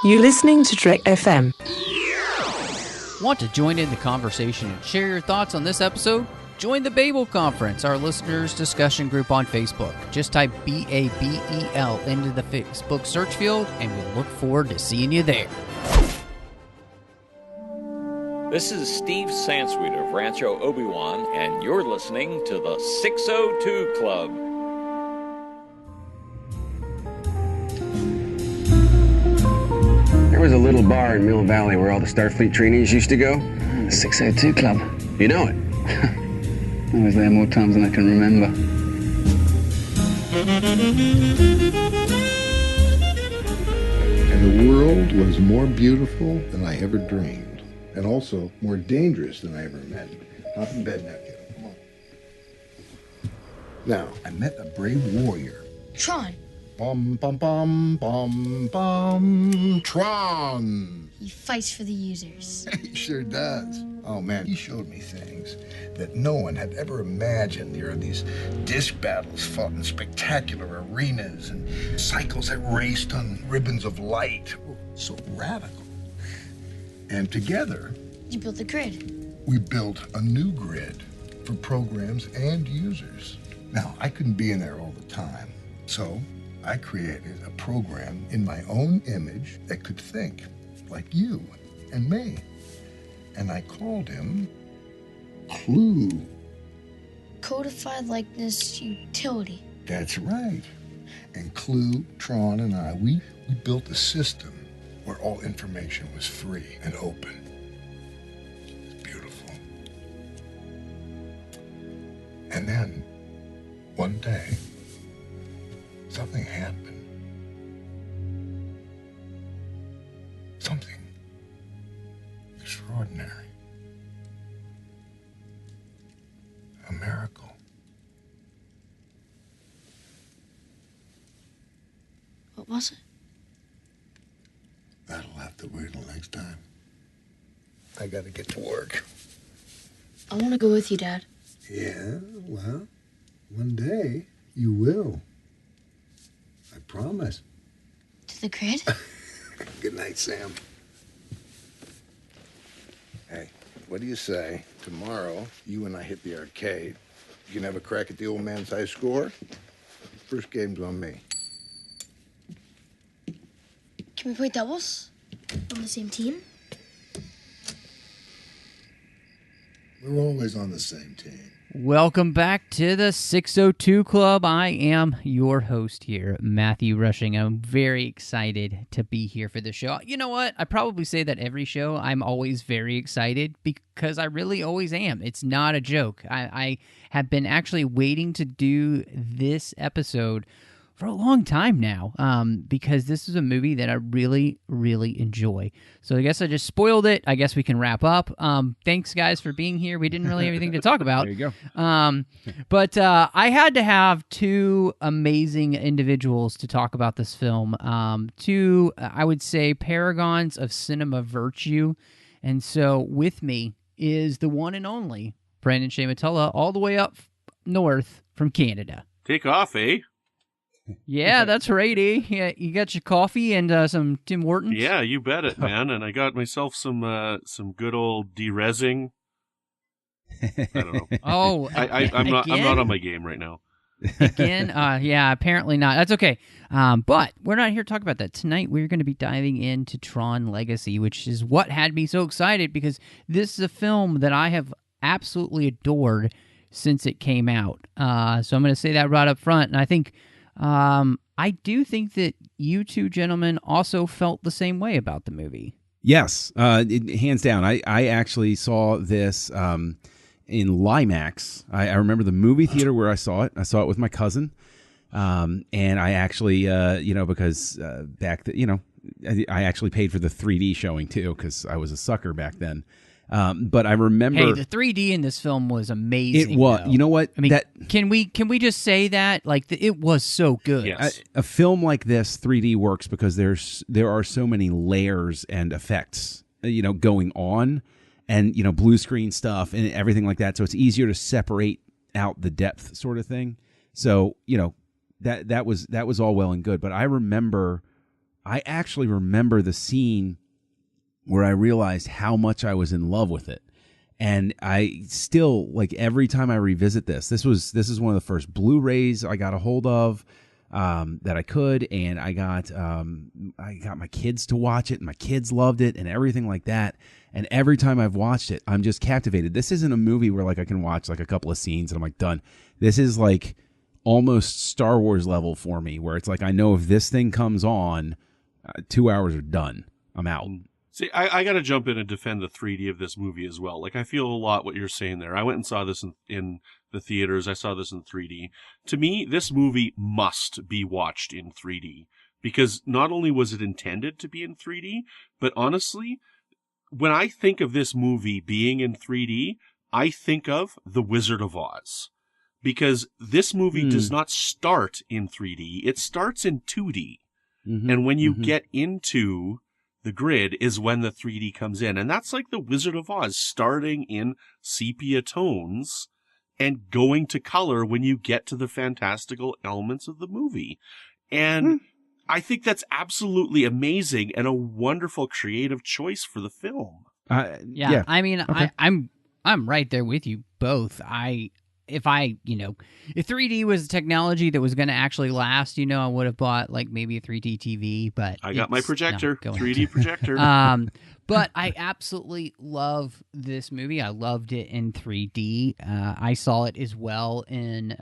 You're listening to Trek FM. Want to join in the conversation and share your thoughts on this episode? Join the Babel Conference, our listeners' discussion group on Facebook. Just type BABEL into the Facebook search field, and we'll look forward to seeing you there. This is Steve Sansweet of Rancho Obi-Wan, and you're listening to the 602 Club. There was a little bar in Mill Valley where all the Starfleet trainees used to go. The 602 Club. You know it. I was there more times than I can remember. And the world was more beautiful than I ever dreamed, and also more dangerous than I ever imagined. Hop in bed now, kid. Come on. Now, I met a brave warrior. Tron. Bum, bum, bum, bum, bum, Tron. He fights for the users. He sure does. Oh, man, he showed me things that no one had ever imagined. There are these disc battles fought in spectacular arenas and cycles that raced on ribbons of light. So radical. And together, You built the grid. we built a new grid for programs and users. Now, I couldn't be in there all the time, so I created a program in my own image that could think like you and me. And I called him Clue. Codified likeness utility. That's right. And Clue, Tron, and I, we built a system where all information was free and open. It's beautiful. And then, one day, something happened. Something extraordinary. A miracle. What was it? That'll have to wait till next time. I gotta get to work. I want to go with you, Dad. Yeah, well, one day you will. I promise. To the grid? Good night, Sam. Hey, what do you say? Tomorrow, you and I hit the arcade. You can have a crack at the old man's high score. First game's on me. Can we play doubles? On the same team? We're always on the same team. Welcome back to the 602 Club. I am your host here, Matthew Rushing. I'm very excited to be here for the show. You know what? I probably say that every show. I'm always very excited because I really always am. It's not a joke. I have been actually waiting to do this episode for a long time now, because this is a movie that I really, really enjoy. So I guess I just spoiled it. I guess we can wrap up. Thanks, guys, for being here. We didn't really have anything to talk about. There you go. But I had to have two amazing individuals to talk about this film. Two, I would say, paragons of cinema virtue. And so with me is the one and only Brandon-Shea Mutala, all the way up north from Canada. Take off, eh? Yeah, that's right, eh? Yeah, you got your coffee and some Tim Hortons? Yeah, you bet it, man. And I got myself some good old de-rezzing. I don't know. Oh, I'm not on my game right now. Again? Yeah, apparently not. That's okay. But we're not here to talk about that. Tonight, we're going to be diving into Tron Legacy, which is what had me so excited because this is a film that I have absolutely adored since it came out. So I'm going to say that right up front. And I think I do think that you two gentlemen also felt the same way about the movie. Yes, hands down. I actually saw this in Limax. I remember the movie theater where I saw it. I saw it with my cousin, and I actually, because back I actually paid for the 3D showing too because I was a sucker back then. But I remember, hey, the 3D in this film was amazing. It was. Though. You know what? I mean, can we just say that it was so good? Yes. A film like this, 3D works because there are so many layers and effects, going on, and blue screen stuff and everything like that. So it's easier to separate out the depth, sort of thing. So that was all well and good. But I remember I actually remember the scene where I realized how much I was in love with it. And I still, like, every time I revisit this is one of the first Blu-rays I got a hold of that I could, and I got my kids to watch it, and my kids loved it, and everything like that. And every time I've watched it, I'm just captivated. This isn't a movie where, like, I can watch like a couple of scenes and I'm like done. This is like almost Star Wars level for me, where it's like I know if this thing comes on, 2 hours are done. I'm out. See, I got to jump in and defend the 3D of this movie as well. Like, I feel a lot what you're saying there. I went and saw this in the theaters. I saw this in 3D. To me, this movie must be watched in 3D because not only was it intended to be in 3D, but honestly, when I think of this movie being in 3D, I think of The Wizard of Oz because this movie does not start in 3D. It starts in 2D. Mm-hmm. And when you get into the grid is when the 3D comes in. And that's like The Wizard of Oz starting in sepia tones and going to color when you get to the fantastical elements of the movie. And I think that's absolutely amazing and a wonderful creative choice for the film. Yeah. I mean, okay. I'm right there with you both. If 3D was technology that was going to actually last, I would have bought like maybe a 3D TV, but I got my projector, 3D projector. But I absolutely love this movie. I loved it in 3D. I saw it as well in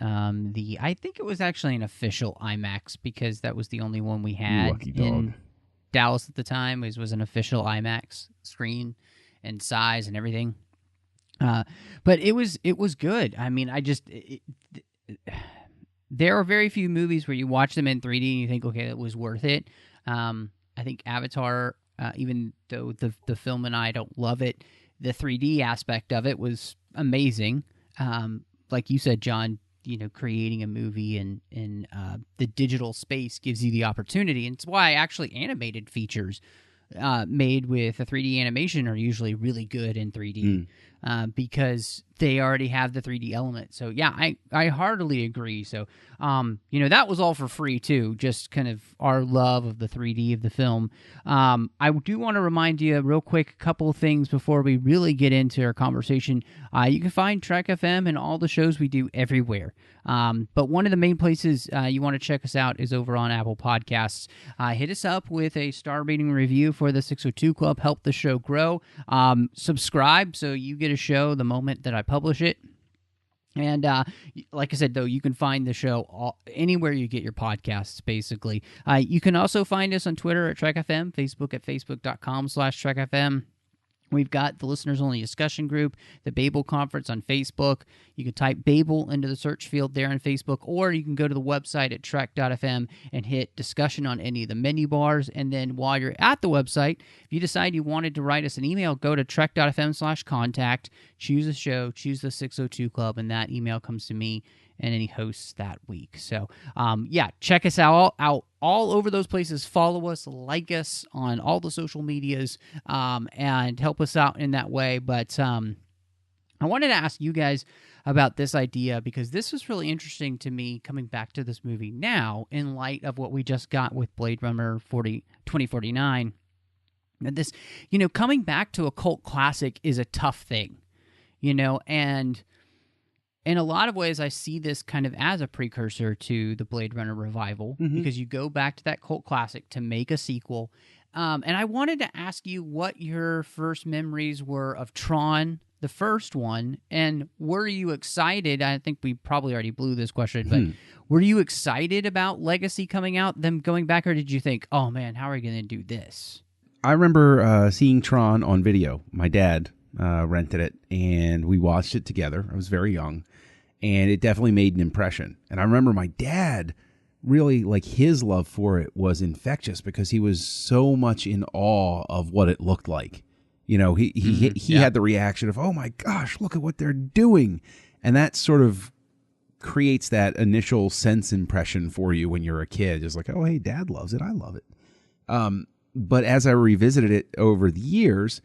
I think it was actually an official IMAX because that was the only one we had in Dallas at the time. Was an official IMAX screen and size and everything. But it was good. I mean, there are very few movies where you watch them in 3D and you think, okay, it was worth it. I think Avatar, even though the film and I don't love it, the 3D aspect of it was amazing. Like you said, John, creating a movie in the digital space gives you the opportunity. And it's why actually animated features made with a 3D animation are usually really good in 3D because they already have the 3D element. So yeah, I heartily agree. So that was all for free too, just kind of our love of the 3D of the film. I do want to remind you real quick a couple of things before we really get into our conversation. You can find Trek FM and all the shows we do everywhere. But one of the main places you want to check us out is over on Apple Podcasts. Hit us up with a star rating review for the 602 Club. Help the show grow. Subscribe so you get a show the moment that I publish it. And like I said, though, you can find the show anywhere you get your podcasts, basically. You can also find us on Twitter at Trek FM, Facebook at facebook.com/Trek FM. We've got the Listeners Only Discussion Group, the Babel Conference on Facebook. You can type Babel into the search field there on Facebook, or you can go to the website at trek.fm and hit discussion on any of the menu bars. And then while you're at the website, if you decide you wanted to write us an email, go to trek.fm/contact, choose a show, choose the 602 Club, and that email comes to me and any hosts that week. So, check us out all over those places. Follow us, like us on all the social medias, and help us out in that way. But I wanted to ask you guys about this idea because this was really interesting to me coming back to this movie now in light of what we just got with Blade Runner 2049. And this, coming back to a cult classic is a tough thing, and in a lot of ways, I see this kind of as a precursor to the Blade Runner revival because you go back to that cult classic to make a sequel. And I wanted to ask you what your first memories were of Tron, the first one, and were you excited? I think we probably already blew this question, but were you excited about Legacy coming out, them going back, or did you think, oh man, how are we going to do this? I remember seeing Tron on video. My dad rented it, and we watched it together. I was very young. And it definitely made an impression. And I remember my dad really, his love for it was infectious because he was so much in awe of what it looked like. He had the reaction of, oh my gosh, look at what they're doing. And that sort of creates that initial sense impression for you when you're a kid. It's like, oh, hey, dad loves it. I love it. But as I revisited it over the years,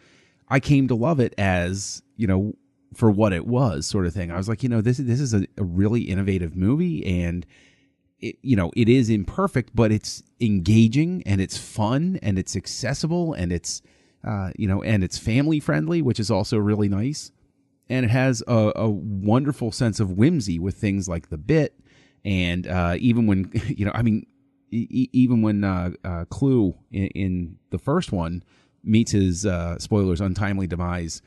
I came to love it as, for what it was, sort of thing. I was like, this is a really innovative movie, and it is imperfect, but it's engaging and it's fun and it's accessible and it's, and it's family friendly, which is also really nice. And it has a wonderful sense of whimsy with things like the bit. And even when, even when Clue in the first one meets his, spoilers, untimely demise,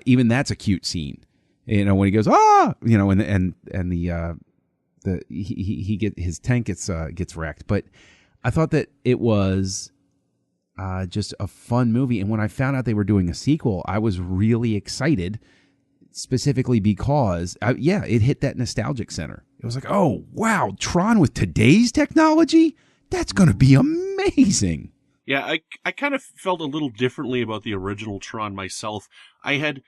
even that's a cute scene. When he goes, his tank gets wrecked. But I thought that it was just a fun movie. And when I found out they were doing a sequel, I was really excited, specifically because, it hit that nostalgic center. It was like, oh, wow, Tron with today's technology? That's going to be amazing. Yeah, I kind of felt a little differently about the original Tron myself. I had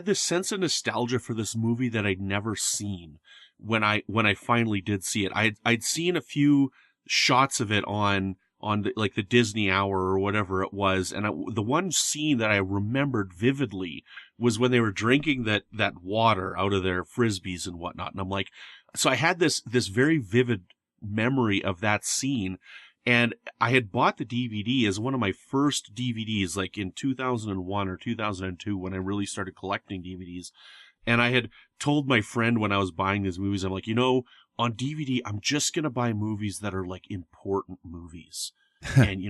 this sense of nostalgia for this movie that I'd never seen when I finally did see it. I'd seen a few shots of it on the Disney Hour or whatever it was, and the one scene that I remembered vividly was when they were drinking that water out of their frisbees and whatnot. And I'm like, so I had this very vivid memory of that scene. And I had bought the DVD as one of my first DVDs, like in 2001 or 2002, when I really started collecting DVDs. And I had told my friend when I was buying these movies, I'm like, on DVD, I'm just going to buy movies that are like important movies. And,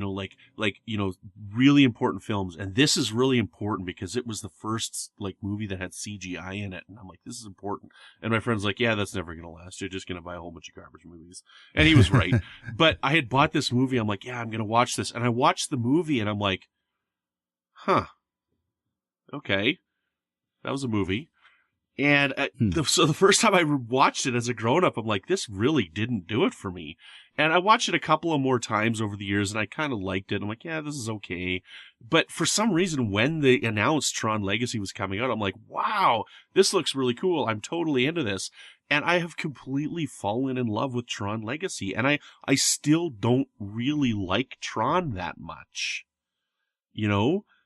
really important films. And this is really important because it was the first like movie that had CGI in it. And I'm like, this is important. And my friend's like, yeah, that's never going to last. You're just going to buy a whole bunch of garbage movies. And he was right. But I had bought this movie. I'm like, yeah, I'm going to watch this. And I watched the movie and I'm like, huh, okay, that was a movie. And so the first time I watched it as a grown-up, I'm like, this really didn't do it for me. And I watched it a couple of more times over the years, and I kind of liked it. I'm like, yeah, this is okay. But for some reason, when they announced Tron Legacy was coming out, I'm like, wow, this looks really cool. I'm totally into this. And I have completely fallen in love with Tron Legacy. And I still don't really like Tron that much.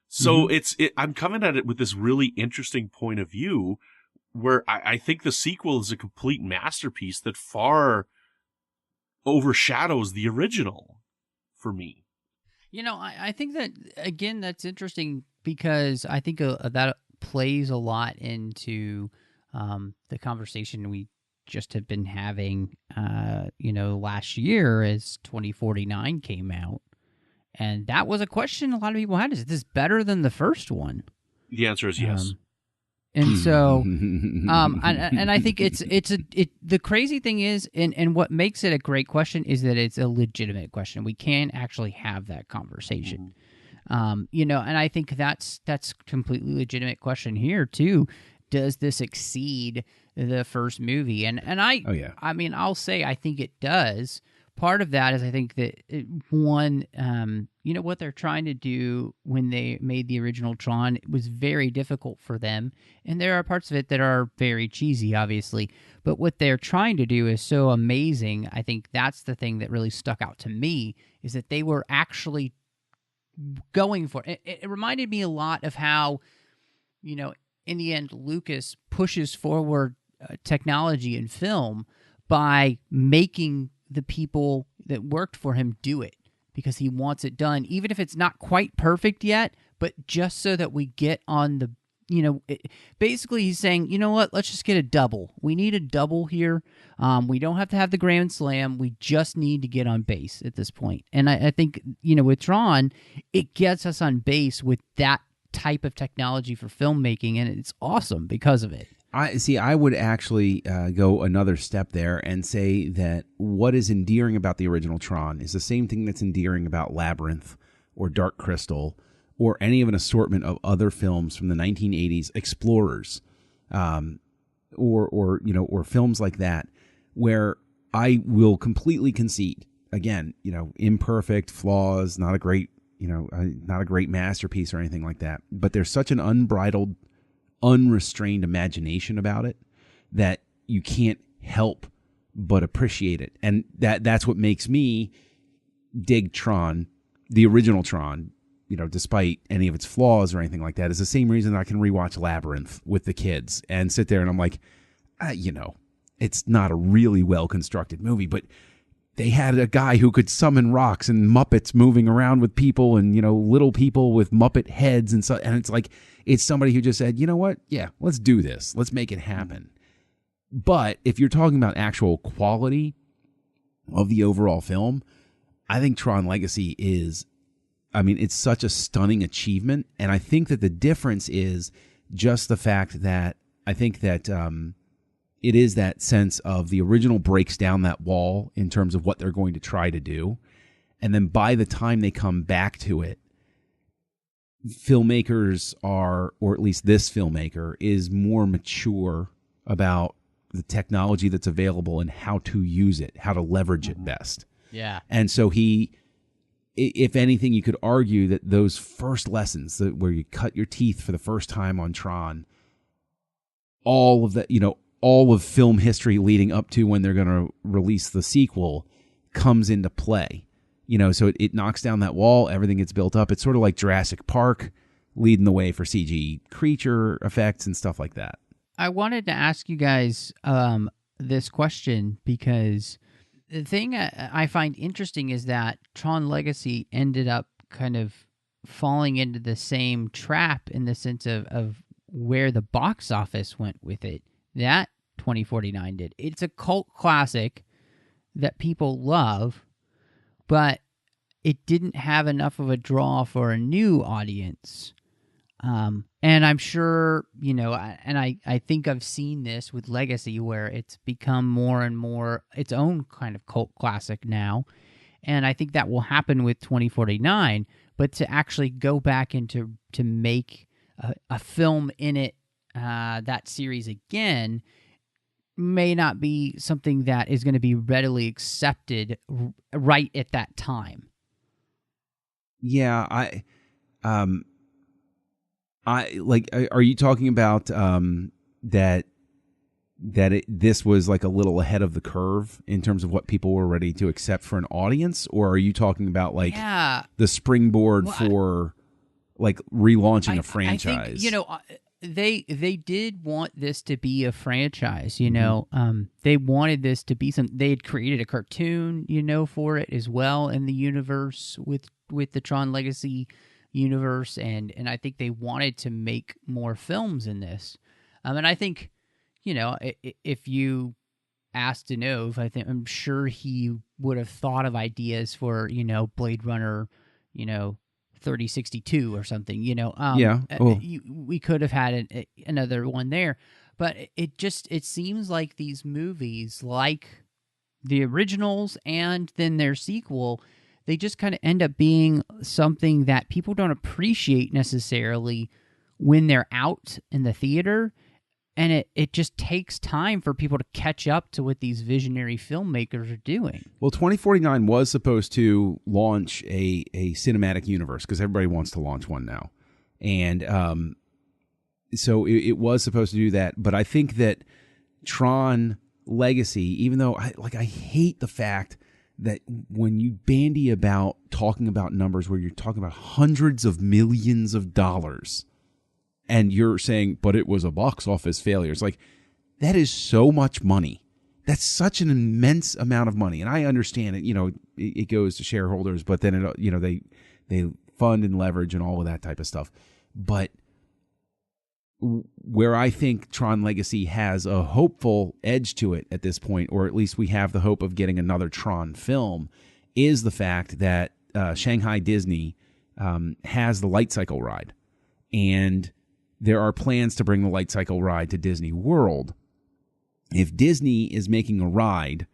So I'm coming at it with this really interesting point of view where I think the sequel is a complete masterpiece that far overshadows the original for me. I think that, again, that's interesting because I think that plays a lot into the conversation we just have been having, last year as 2049 came out. And that was a question a lot of people had. Is this better than the first one? The answer is yes. And so, and I think the crazy thing is, and what makes it a great question is that it's a legitimate question. We can actually have that conversation. And I think that's completely legitimate question here too. Does this exceed the first movie? And I mean, I'll say I think it does. Part of that is I think that what they're trying to do when they made the original Tron, it was very difficult for them. And there are parts of it that are very cheesy, obviously. But what they're trying to do is so amazing. I think that's the thing that really stuck out to me, is that they were actually going for it. It reminded me a lot of how, in the end, Lucas pushes forward technology in film by making the people that worked for him do it, because he wants it done, even if it's not quite perfect yet, but just so that we get on the, basically he's saying, you know what, let's just get a double. We need a double here. We don't have to have the Grand Slam. We just need to get on base at this point. And I think, with Tron, it gets us on base with that type of technology for filmmaking, and it's awesome because of it. I would actually go another step there and say that what is endearing about the original Tron is the same thing that's endearing about Labyrinth or Dark Crystal or any of an assortment of other films from the 1980s, Explorers, or films like that, where I will completely concede. Again, imperfect, flaws, not a great masterpiece or anything like that. But there's such an unbridled, unrestrained imagination about it that you can't help but appreciate it. And that's what makes me dig Tron, the original Tron, despite any of its flaws or anything like that. Is the same reason I can rewatch Labyrinth with the kids and sit there and I'm like, it's not a really well constructed movie, but they had a guy who could summon rocks and Muppets moving around with people and, little people with Muppet heads. And so, and it's like, it's somebody who just said, you know what? Yeah, let's do this. Let's make it happen. But if you're talking about actual quality of the overall film, I think Tron Legacy is, it's such a stunning achievement. And I think that the difference is just the fact that I think that it is that sense of the original breaks down that wall in terms of what they're going to try to do. And then by the time they come back to it, filmmakers are, or at least this filmmaker, is more mature about the technology that's available and how to use it, how to leverage it best. Yeah. And so he, if anything, you could argue that those first lessons where you cut your teeth for the first time on Tron, all of that, all of film history leading up to when they're going to release the sequel comes into play. So it knocks down that wall, everything gets built up. It's sort of like Jurassic Park leading the way for CG creature effects and stuff like that. I wanted to ask you guys this question because the thing I find interesting is that Tron Legacy ended up kind of falling into the same trap in the sense of where the box office went with it. That 2049 did. It's a cult classic that people love, but it didn't have enough of a draw for a new audience. And I'm sure, I think I've seen this with Legacy where it's become more and more its own kind of cult classic now. And I think that will happen with 2049, but to actually go back into to make a film in it, that series again, may not be something that is going to be readily accepted right at that time. Yeah, are you talking about this was like a little ahead of the curve in terms of what people were ready to accept for an audience, or are you talking about the springboard for like relaunching a franchise? I think, they did want this to be a franchise. They wanted this to be they had created a cartoon, for it as well in the universe with the Tron Legacy universe, and I think they wanted to make more films in this. And I think, if you asked Deneuve, I'm sure he would have thought of ideas for, Blade Runner, 3062 or something, we could have had another one there, but it seems like these movies, like the originals and then their sequel, they just kind of end up being something that people don't appreciate necessarily when they're out in the theater. And it just takes time for people to catch up to what these visionary filmmakers are doing. Well, 2049 was supposed to launch a cinematic universe because everybody wants to launch one now. And so it was supposed to do that. But I think that Tron Legacy, even though I hate the fact that when you bandy about talking about numbers where you're talking about hundreds of millions of dollars, and you're saying, but it was a box office failure. It's like, that is so much money. That's such an immense amount of money. And I understand it, it goes to shareholders, but then, they fund and leverage and all of that type of stuff. But where I think Tron Legacy has a hopeful edge to it at this point, or at least we have the hope of getting another Tron film, is the fact that Shanghai Disney has the Light Cycle ride. And there are plans to bring the Light Cycle ride to Disney World. If Disney is making a ride,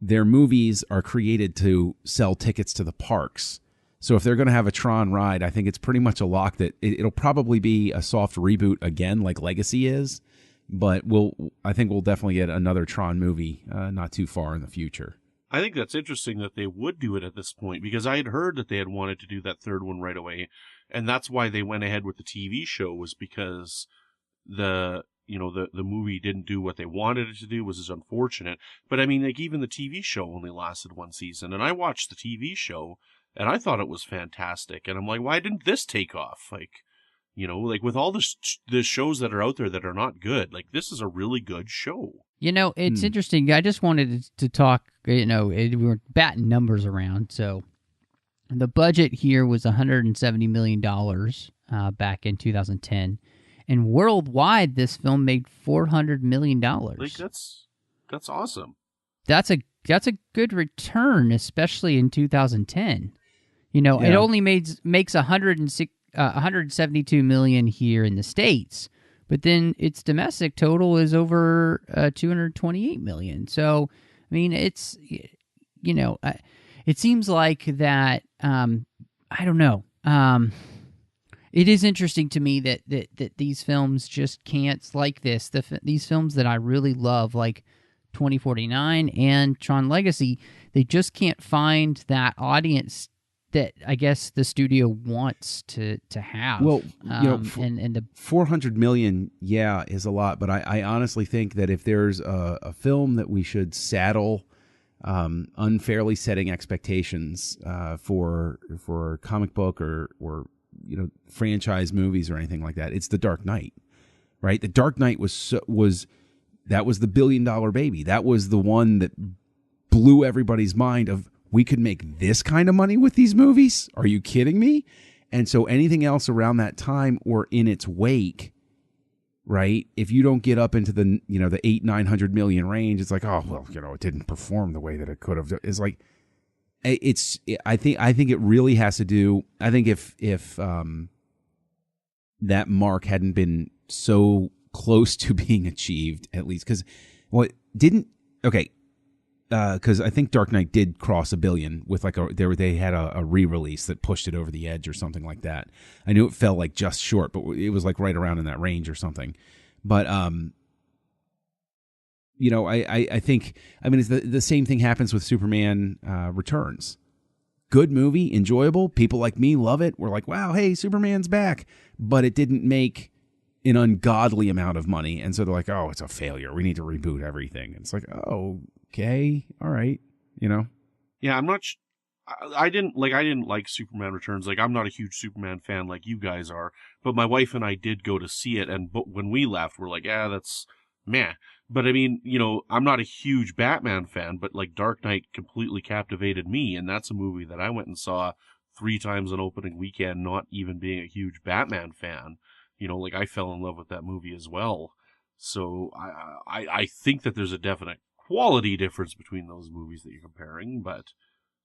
their movies are created to sell tickets to the parks. So if they're going to have a Tron ride, I think it's pretty much a lock that it'll probably be a soft reboot again, like Legacy is. But I think we'll definitely get another Tron movie not too far in the future. I think that's interesting that they would do it at this point, because I had heard that they had wanted to do that third one right away. And that's why they went ahead with the TV show, was because the movie didn't do what they wanted it to do, was unfortunate. But I mean, like, even the TV show only lasted one season, and I watched the TV show and I thought it was fantastic. And I'm like, why didn't this take off? Like with all the shows that are out there that are not good, like, this is a really good show. It's interesting. I just wanted to talk, we were batting numbers around. So the budget here was $170 million back in 2010. And worldwide, this film made $400 million. Like, that's awesome. That's a good return, especially in 2010. It only makes $172 million here in the States, but then its domestic total is over $228 million. So, I mean, it's it seems like that. I don't know. It is interesting to me that these films just can't, like this. These films that I really love, like 2049 and Tron Legacy, they just can't find that audience that I guess the studio wants to have. Well, and the 400 million, is a lot, but I honestly think that if there's a film that we should saddle unfairly setting expectations for comic book or franchise movies or anything like that, it's The Dark Knight, right? The Dark Knight was the $1 billion baby. That was the one that blew everybody's mind of, we could make this kind of money with these movies? Are you kidding me? And so anything else around that time or in its wake, right? If you don't get up into the, the 800-900 million range, it's like, oh, well, it didn't perform the way that it could have. It's like, I think it really has to do, I think if that mark hadn't been so close to being achieved, at least, because because I think Dark Knight did cross $1 billion with they had a re-release that pushed it over the edge or something like that. I knew it fell like just short, but it was like right around in that range or something. But I think, it's the same thing happens with Superman Returns. Good movie, enjoyable. People like me love it. We're like, wow, hey, Superman's back. But it didn't make an ungodly amount of money. And so they're like, oh, it's a failure. We need to reboot everything. And it's like, oh, okay, all right, Yeah, I'm not. I didn't like Superman Returns. Like, I'm not a huge Superman fan like you guys are. But my wife and I did go to see it, and when we left, we're like, that's meh. But I mean, I'm not a huge Batman fan, but like Dark Knight completely captivated me, and that's a movie that I went and saw 3 times on opening weekend, not even being a huge Batman fan. Like, I fell in love with that movie as well. So I think that there's a definite quality difference between those movies that you're comparing, but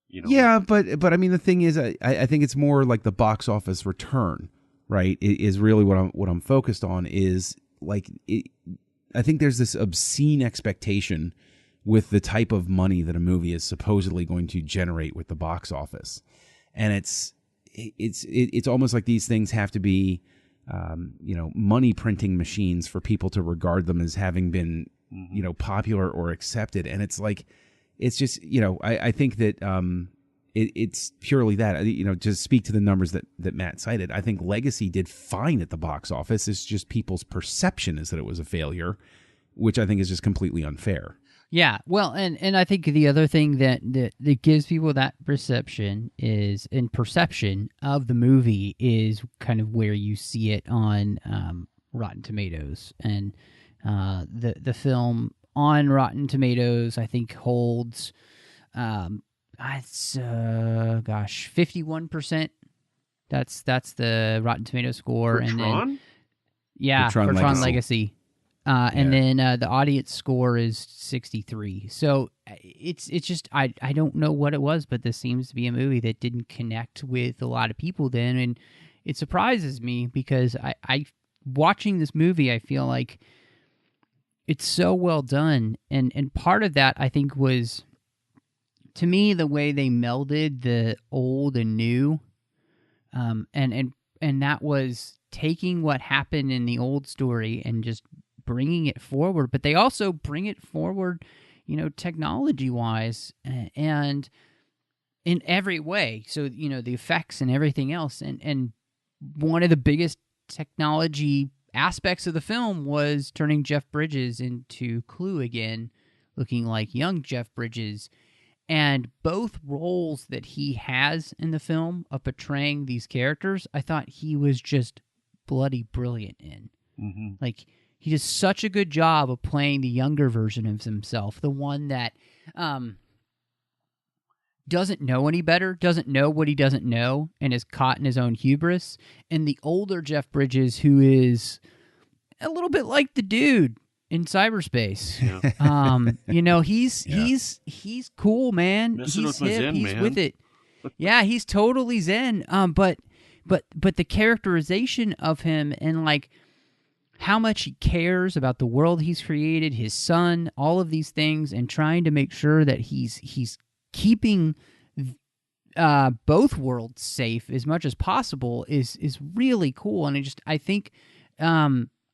Yeah, but I mean, the thing is, I think it's more like the box office return, right? It is really what I'm focused on is like I think there's this obscene expectation with the type of money that a movie is supposedly going to generate with the box office, and it's almost like these things have to be money printing machines for people to regard them as having been popular or accepted. And it's like, it's just, I think that it's purely that, to speak to the numbers that Matt cited, I think Legacy did fine at the box office. It's just people's perception is that it was a failure, which I think is just completely unfair. Yeah, well, and I think the other thing that gives people that perception of the movie is kind of where you see it on Rotten Tomatoes. And the film on Rotten Tomatoes, I think, holds 51%. That's the Rotten Tomato score. For Tron? For Tron Legacy. And then the audience score is 63. So it's just I don't know what it was, but this seems to be a movie that didn't connect with a lot of people then, and it surprises me because I watching this movie, I feel like it's so well done, and part of that I think was, to me, the way they melded the old and new, and that was taking what happened in the old story and just bringing it forward, but they also bring it forward, technology-wise and in every way. So, the effects and everything else. And one of the biggest technology aspects of the film was turning Jeff Bridges into Clue again, looking like young Jeff Bridges. And both roles that he has in the film of portraying these characters, I thought he was just bloody brilliant in. Mm-hmm. Like, he does such a good job of playing the younger version of himself, the one that doesn't know any better, doesn't know what he doesn't know, and is caught in his own hubris, and the older Jeff Bridges, who is a little bit like the dude in Cyberspace. Yeah. He's cool, man. Messing He's with my hip. zen, He's man. with it. Yeah, he's totally zen. But the characterization of him and like how much he cares about the world he's created, his son, all of these things, and trying to make sure that he's keeping both worlds safe as much as possible is really cool. And I think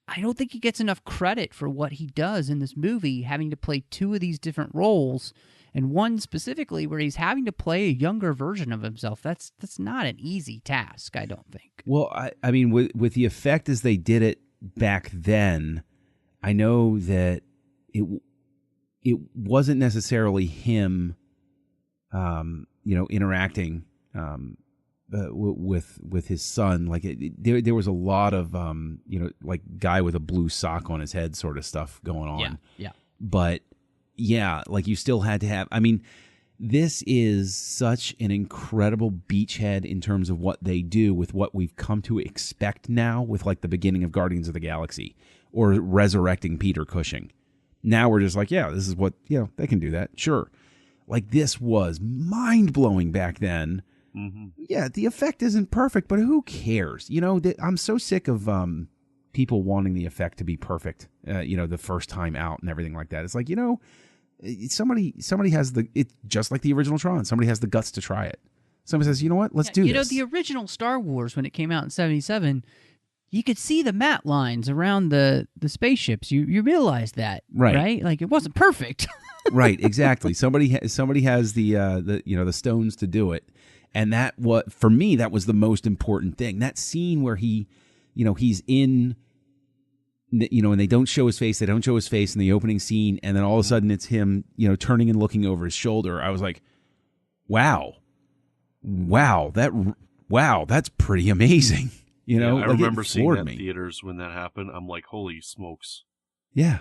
I don't think he gets enough credit for what he does in this movie, having to play two of these different roles, and one specifically where he's having to play a younger version of himself. That's not an easy task, I don't think. Well, I mean, with the effect as they did it back then, I know that it wasn't necessarily him, interacting with his son. Like there was a lot of like guy with a blue sock on his head sort of stuff going on. Yeah. But yeah, like you still had to have. I mean, this is such an incredible beachhead in terms of what they do with what we've come to expect now with like the beginning of Guardians of the Galaxy or resurrecting Peter Cushing. Now we're just like, yeah, this is what, they can do that. Sure. Like this was mind blowing back then. Mm-hmm. Yeah, the effect isn't perfect, but who cares? I'm so sick of people wanting the effect to be perfect, the first time out and everything like that. It's like, somebody has it's just like the original Tron. Somebody has the guts to try it. Somebody says, you know what, let's do this. The original Star Wars, when it came out in 1977, you could see the matte lines around the spaceships. You realized that, right? Like it wasn't perfect. Right, exactly. Somebody has the stones to do it. And for me, that was the most important thing. That scene where he's in, and they don't show his face. They don't show his face in the opening scene. And then all of a sudden it's him, turning and looking over his shoulder. I was like, wow, that's pretty amazing. I remember seeing that in theaters when that happened. I'm like, holy smokes. Yeah.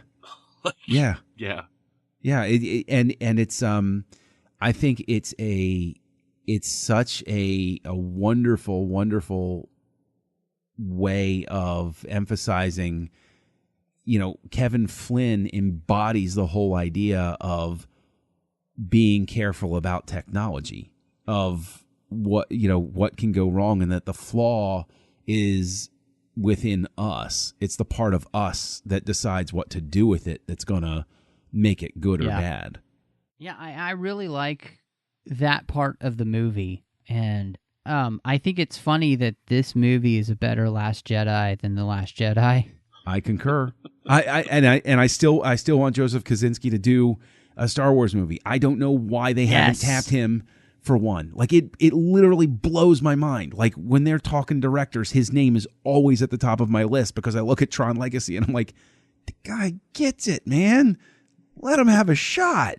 Yeah. Yeah. Yeah. And it's, I think it's such a wonderful, wonderful way of emphasizing, Kevin Flynn embodies the whole idea of being careful about technology, of what can go wrong, and that the flaw is within us. It's the part of us that decides what to do with it that's going to make it good or bad. Yeah, I really like that part of the movie, and I think it's funny that this movie is a better Last Jedi than The Last Jedi. I concur. I still want Joseph Kosinski to do a Star Wars movie. I don't know why they haven't tapped him for one. Like it literally blows my mind. Like when they're talking directors, his name is always at the top of my list because I look at Tron Legacy and I'm like, the guy gets it, man. Let him have a shot.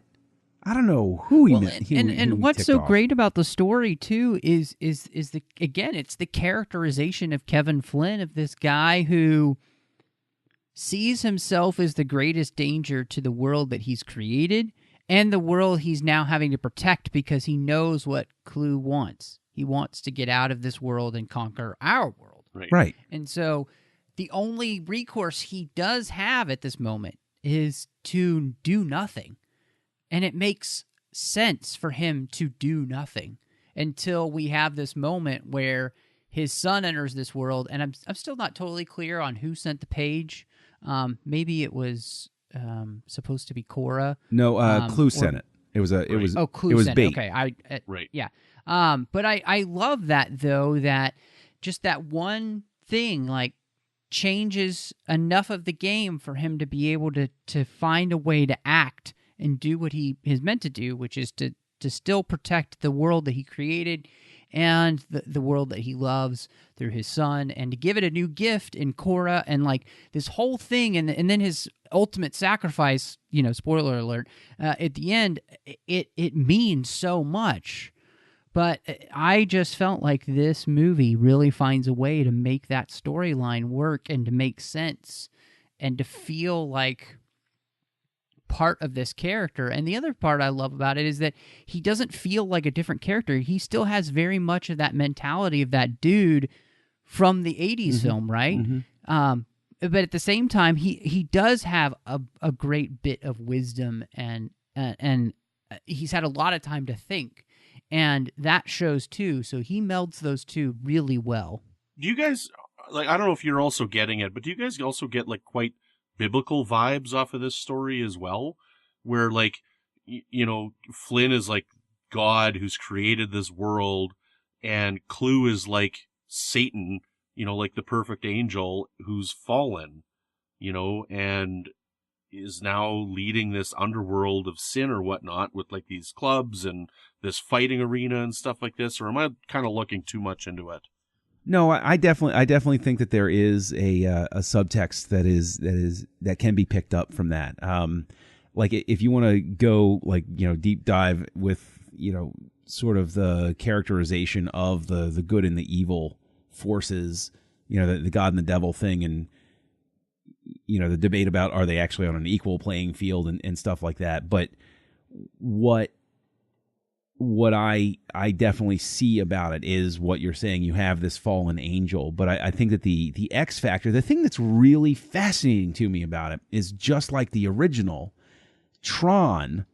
I don't know who he met. And what's so great about the story too is it's the characterization of Kevin Flynn, of this guy who sees himself as the greatest danger to the world that he's created and the world he's now having to protect, because he knows what Clue wants. He wants to get out of this world and conquer our world. Right. And so the only recourse he does have at this moment is to do nothing. And it makes sense for him to do nothing until we have this moment where his son enters this world. And I'm still not totally clear on who sent the page. Maybe it was supposed to be Cora. No, Clue sent it. It was Clue it was sent bait. it. Okay, right. Yeah. But I love that though, that just that one thing like changes enough of the game for him to be able to find a way to act and do what he is meant to do, which is to still protect the world that he created and the world that he loves through his son, and to give it a new gift in Cora, and like this whole thing, and then his ultimate sacrifice, spoiler alert, at the end, it means so much. But I just felt like this movie really finds a way to make that storyline work and to make sense. and to feel like part of this character. And the other part I love about it is that he doesn't feel like a different character. He still has very much of that mentality of that dude from the 80s film, right? But at the same time, he does have a great bit of wisdom, and he's had a lot of time to think, and that shows too. So he melds those two really well. Do you guys, like, I don't know if you're also getting it, but do you guys also get like quite biblical vibes off of this story as well, where like Flynn is like God who's created this world, and Clue is like Satan, like the perfect angel who's fallen, and is now leading this underworld of sin or whatnot with like these clubs and this fighting arena and stuff like this? Or am I kind of looking too much into it? No, I definitely think that there is a subtext that can be picked up from that. Like if you want to go like deep dive with sort of the characterization of the good and the evil forces, the God and the devil thing, and the debate about are they actually on an equal playing field and stuff like that. But what I definitely see about it is what you're saying. You have this fallen angel, but I think that the X factor, the thing that's really fascinating to me about it is just like the original, Tron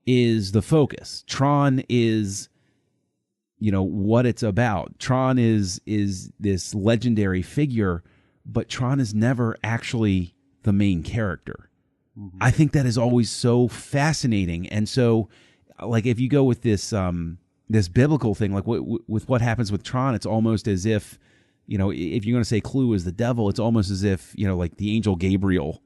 is the focus. Tron is what it's about. Tron is this legendary figure, but Tron is never actually the main character. Mm-hmm. I think that is always so fascinating. And so like if you go with this this biblical thing, like with what happens with Tron, it's almost as if if you're going to say Clue is the devil, it's almost as if like the angel Gabriel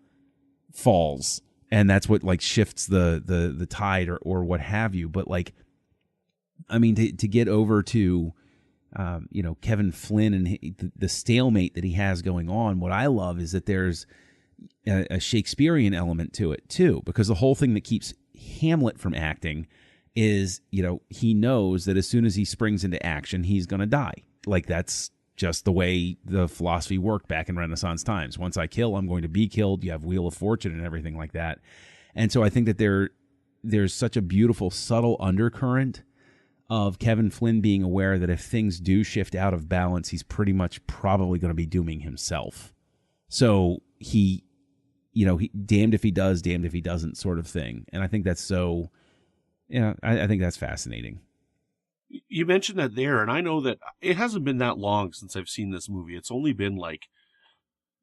falls, and that's what like shifts the tide or what have you. But like, I mean, to get over to Kevin Flynn and the stalemate that he has going on, what I love is that there's a Shakespearean element to it too, because the whole thing that keeps Hamlet from acting is he knows that as soon as he springs into action, he's going to die. Like that's just the way the philosophy worked back in Renaissance times. Once I kill, I'm going to be killed. You have Wheel of Fortune and everything like that. And so I think that there's such a beautiful subtle undercurrent of Kevin Flynn being aware that if things do shift out of balance, he's pretty much probably going to be dooming himself. So he damned if he does, damned if he doesn't sort of thing. And I think that's so, I think that's fascinating. You mentioned that there, and I know that it hasn't been that long since I've seen this movie. It's only been like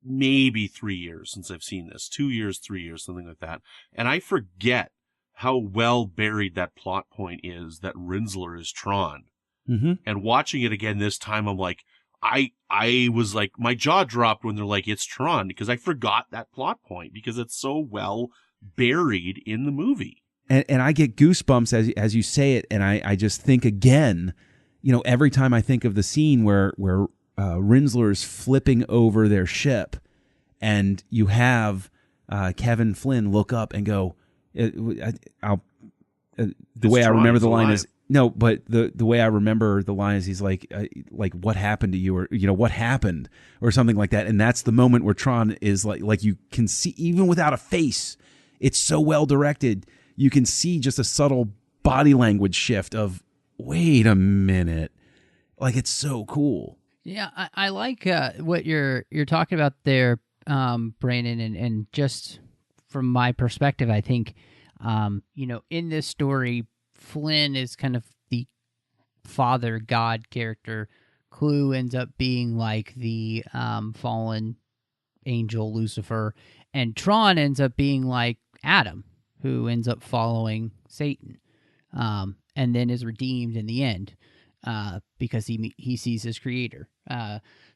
maybe 3 years since I've seen this. 2 years, 3 years, something like that. And I forget how well buried that plot point is that Rinsler is Tron. Mm-hmm. And watching it again this time, I'm like, I was like, my jaw dropped when they're like, it's Tron, because I forgot that plot point because it's so well buried in the movie. And I get goosebumps as you say it, and I just think again, every time I think of the scene where Rinsler is flipping over their ship, and you have Kevin Flynn look up and go, the way I remember the line is, no, but the way I remember the line is he's like what happened to you, or what happened, or something like that. And that's the moment where Tron is like you can see, even without a face, it's so well directed. You can see just a subtle body language shift of, wait a minute, like it's so cool. Yeah, I like what you're talking about there, Brandon, and just from my perspective, I think in this story, Flynn is kind of the father god character. Clue ends up being like the fallen angel Lucifer, and Tron ends up being like Adam, who ends up following Satan, and then is redeemed in the end because he sees his creator.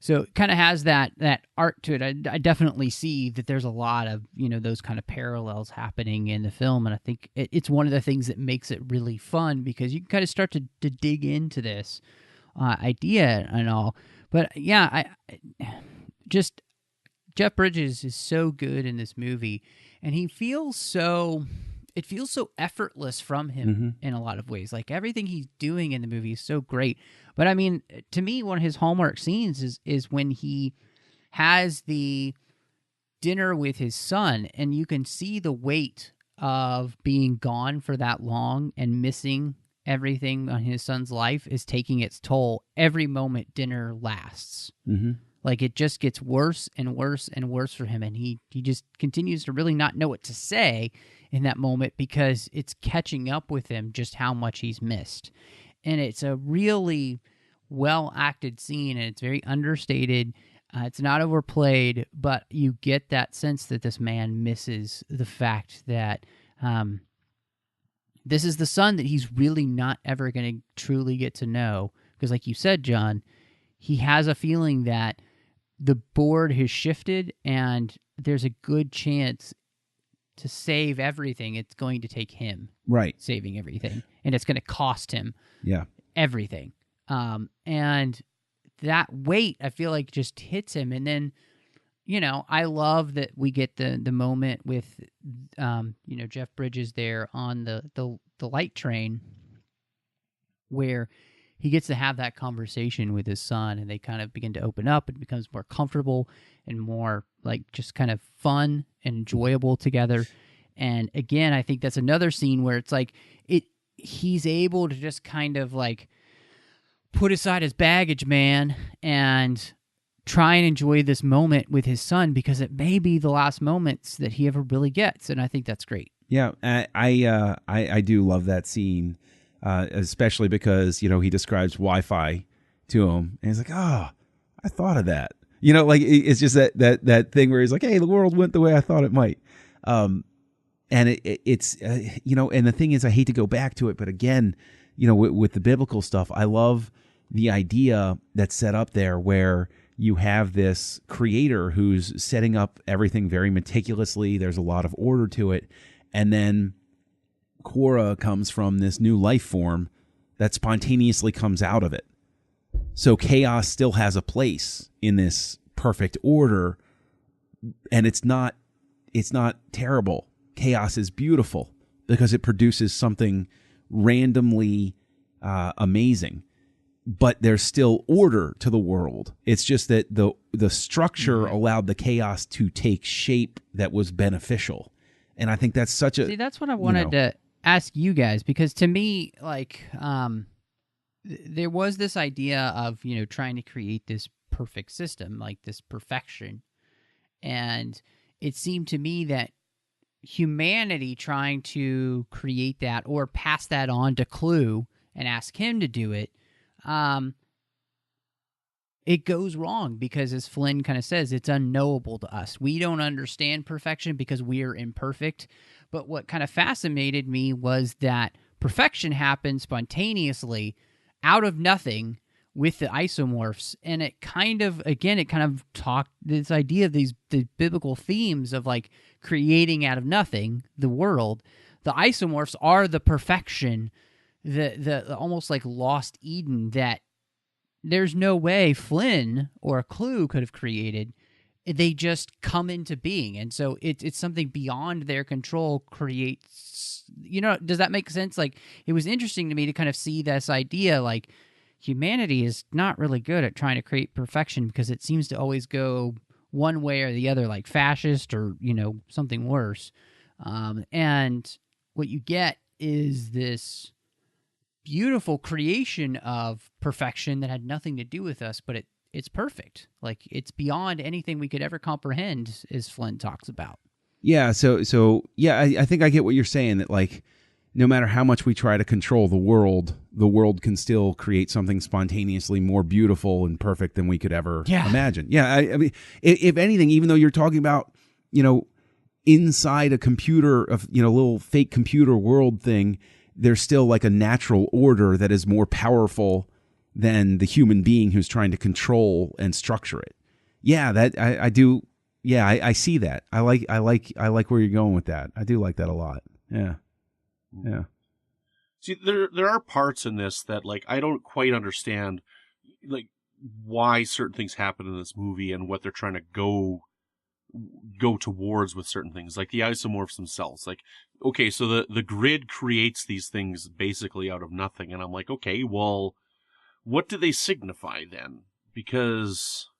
So it kind of has that art to it. I definitely see that there's a lot of those kind of parallels happening in the film, and I think it's one of the things that makes it really fun, because you can kind of start to dig into this idea and all. But yeah, just Jeff Bridges is so good in this movie, and it feels so effortless from him in a lot of ways. Like everything he's doing in the movie is so great. But I mean, to me, one of his hallmark scenes is when he has the dinner with his son, and you can see the weight of being gone for that long and missing everything on his son's life is taking its toll every moment dinner lasts. Mm-hmm. Like, it just gets worse and worse and worse for him, and he just continues to really not know what to say in that moment because it's catching up with him just how much he's missed. And it's a really well-acted scene, and it's very understated. It's not overplayed, but you get that sense that this man misses the fact that this is the son that he's really not ever going to truly get to know. Because like you said, John, he has a feeling that the board has shifted and there's a good chance to save everything. It's going to take him saving everything, and it's going to cost him everything. And that weight, I feel like, just hits him. And then, you know, I love that we get the moment with, you know, Jeff Bridges there on the light train where he gets to have that conversation with his son, and they kind of begin to open up. It becomes more comfortable and more like just kind of fun and enjoyable together. And again, I think that's another scene where it's like he's able to just kind of like put aside his baggage, man, and try and enjoy this moment with his son because it may be the last moments that he ever really gets. And I think that's great. Yeah, I do love that scene, especially because, you know, he describes Wi-Fi to him, and he's like, "Oh, I thought of that." You know, like it's just that thing where he's like, "Hey, the world went the way I thought it might." And it's you know, and the thing is, I hate to go back to it, but again, you know, with the biblical stuff, I love the idea that's set up there where you have this creator who's setting up everything very meticulously. There's a lot of order to it. And then Korra comes from this new life form that spontaneously comes out of it. So chaos still has a place in this perfect order, and it's not terrible. Chaos is beautiful because it produces something randomly amazing. But there's still order to the world. It's just that the structure allowed the chaos to take shape that was beneficial. And I think that's such a... See, that's what I wanted to ask you guys, because to me, like, there was this idea of, you know, trying to create this perfect system, like this perfection. And it seemed to me that humanity trying to create that or pass that on to Clue and ask him to do it, it goes wrong because, as Flynn kind of says, it's unknowable to us. We don't understand perfection because we're imperfect. But what kind of fascinated me was that perfection happened spontaneously out of nothing with the isomorphs. And it kind of, again, it kind of talked this idea of the biblical themes of like creating out of nothing the world. The isomorphs are the perfection, the almost like lost Eden that there's no way Flynn or Clue could have created. They just come into being. And so it's something beyond their control creates, you know, does that make sense? Like, it was interesting to me to kind of see this idea, like, humanity is not really good at trying to create perfection because it seems to always go one way or the other, like fascist or, you know, something worse. And what you get is this beautiful creation of perfection that had nothing to do with us, but it's perfect. Like, it's beyond anything we could ever comprehend, as Flynn talks about. Yeah, so yeah, I think I get what you're saying, that like no matter how much we try to control the world can still create something spontaneously more beautiful and perfect than we could ever imagine. Yeah, I mean, if anything, even though you're talking about, you know, inside a computer, of, you know, little fake computer world thing, there's still like a natural order that is more powerful than the human being who's trying to control and structure it. Yeah, that I do. Yeah, I see that. I like where you're going with that. I do like that a lot. Yeah. Yeah. See, there are parts in this that, like, I don't quite understand, like, why certain things happen in this movie and what they're trying to go towards with certain things, like the isomorphs themselves. Like, okay, so the grid creates these things basically out of nothing, and I'm like, okay, well, what do they signify then? Because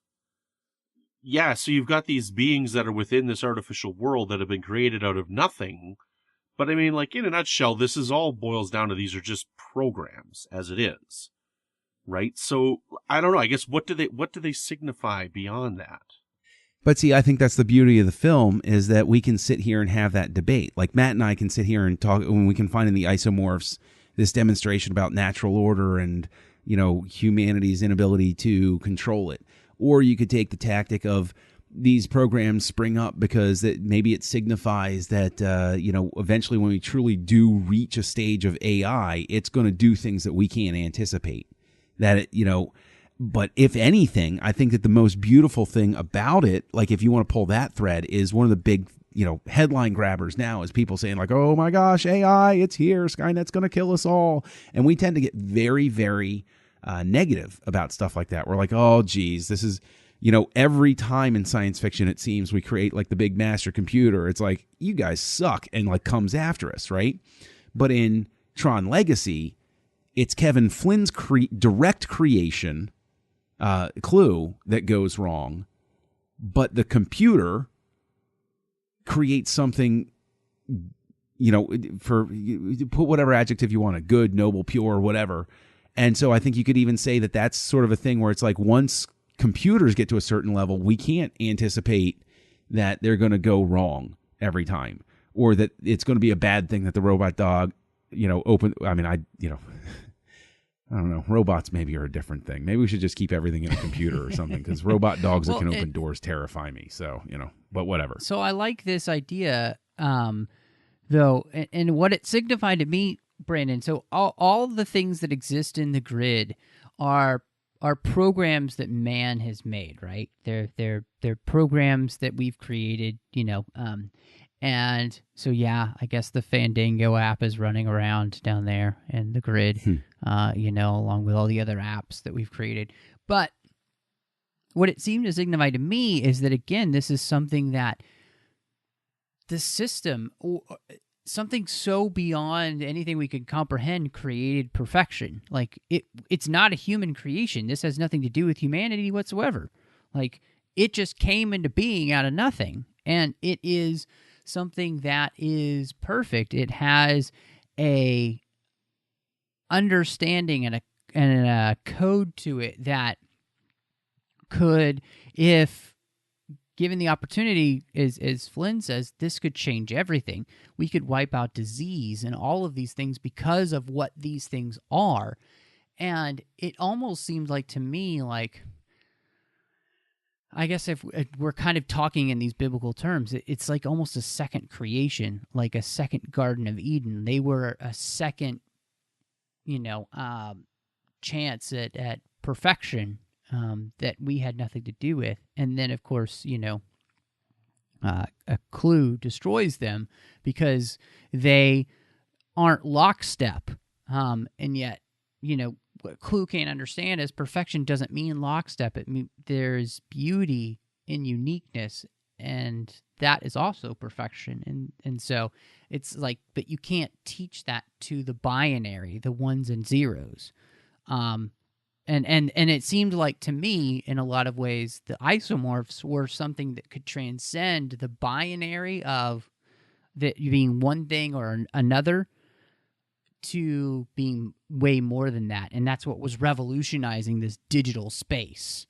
yeah, so you've got these beings that are within this artificial world that have been created out of nothing. But I mean, like, in a nutshell, this is all boils down to these are just programs as it is. Right? So I don't know. I guess what do they signify beyond that? But see, I think that's the beauty of the film is that we can sit here and have that debate. Like Matt and I can sit here and talk when we can find in the isomorphs this demonstration about natural order and, you know, humanity's inability to control it. Or you could take the tactic of these programs spring up because maybe it signifies that, you know, eventually when we truly do reach a stage of AI, it's going to do things that we can't anticipate. But if anything, I think that the most beautiful thing about it, like if you want to pull that thread, is one of the big, you know, headline grabbers now is people saying like, oh my gosh, AI, it's here. Skynet's going to kill us all. And we tend to get very, very negative about stuff like that. We're like, oh, geez, this is, you know, every time in science fiction, it seems we create like the big master computer. It's like, you guys suck and like comes after us, right? But in Tron Legacy, it's Kevin Flynn's direct creation clue that goes wrong, but the computer creates something, you know, put whatever adjective you want to, good, noble, pure, whatever. And so I think you could even say that that's sort of a thing where it's like once computers get to a certain level, we can't anticipate that they're going to go wrong every time, or that it's going to be a bad thing that the robot dog, you know, I don't know. Robots maybe are a different thing. Maybe we should just keep everything in a computer or something, because robot dogs that can open doors terrify me. So, you know, but whatever. So I like this idea, though, and what it signified to me, Brandon. So all the things that exist in the grid are programs that man has made, right? They're programs that we've created, you know, and so, yeah, I guess the Fandango app is running around down there in the grid, you know, along with all the other apps that we've created. But what it seemed to signify to me is that, again, this is something that the system, or something so beyond anything we could comprehend, created perfection. Like, it's not a human creation. This has nothing to do with humanity whatsoever. Like, it just came into being out of nothing, and it is something that is perfect. It has a understanding and a code to it that could, if given the opportunity, as Flynn says, this could change everything. We could wipe out disease and all of these things because of what these things are. And it almost seemed like, to me, like, I guess if we're kind of talking in these biblical terms, it's like almost a second creation, like a second Garden of Eden. They were a second, you know, chance at perfection that we had nothing to do with. And then, of course, you know, a clue destroys them because they aren't lockstep. And yet, you know, what Clue can't understand is perfection doesn't mean lockstep. There's beauty in uniqueness, and that is also perfection. And so it's like, but you can't teach that to the binary, the ones and zeros. And it seemed like, to me, in a lot of ways, the isomorphs were something that could transcend the binary of that being one thing or another, to being way more than that. And that's what was revolutionizing this digital space.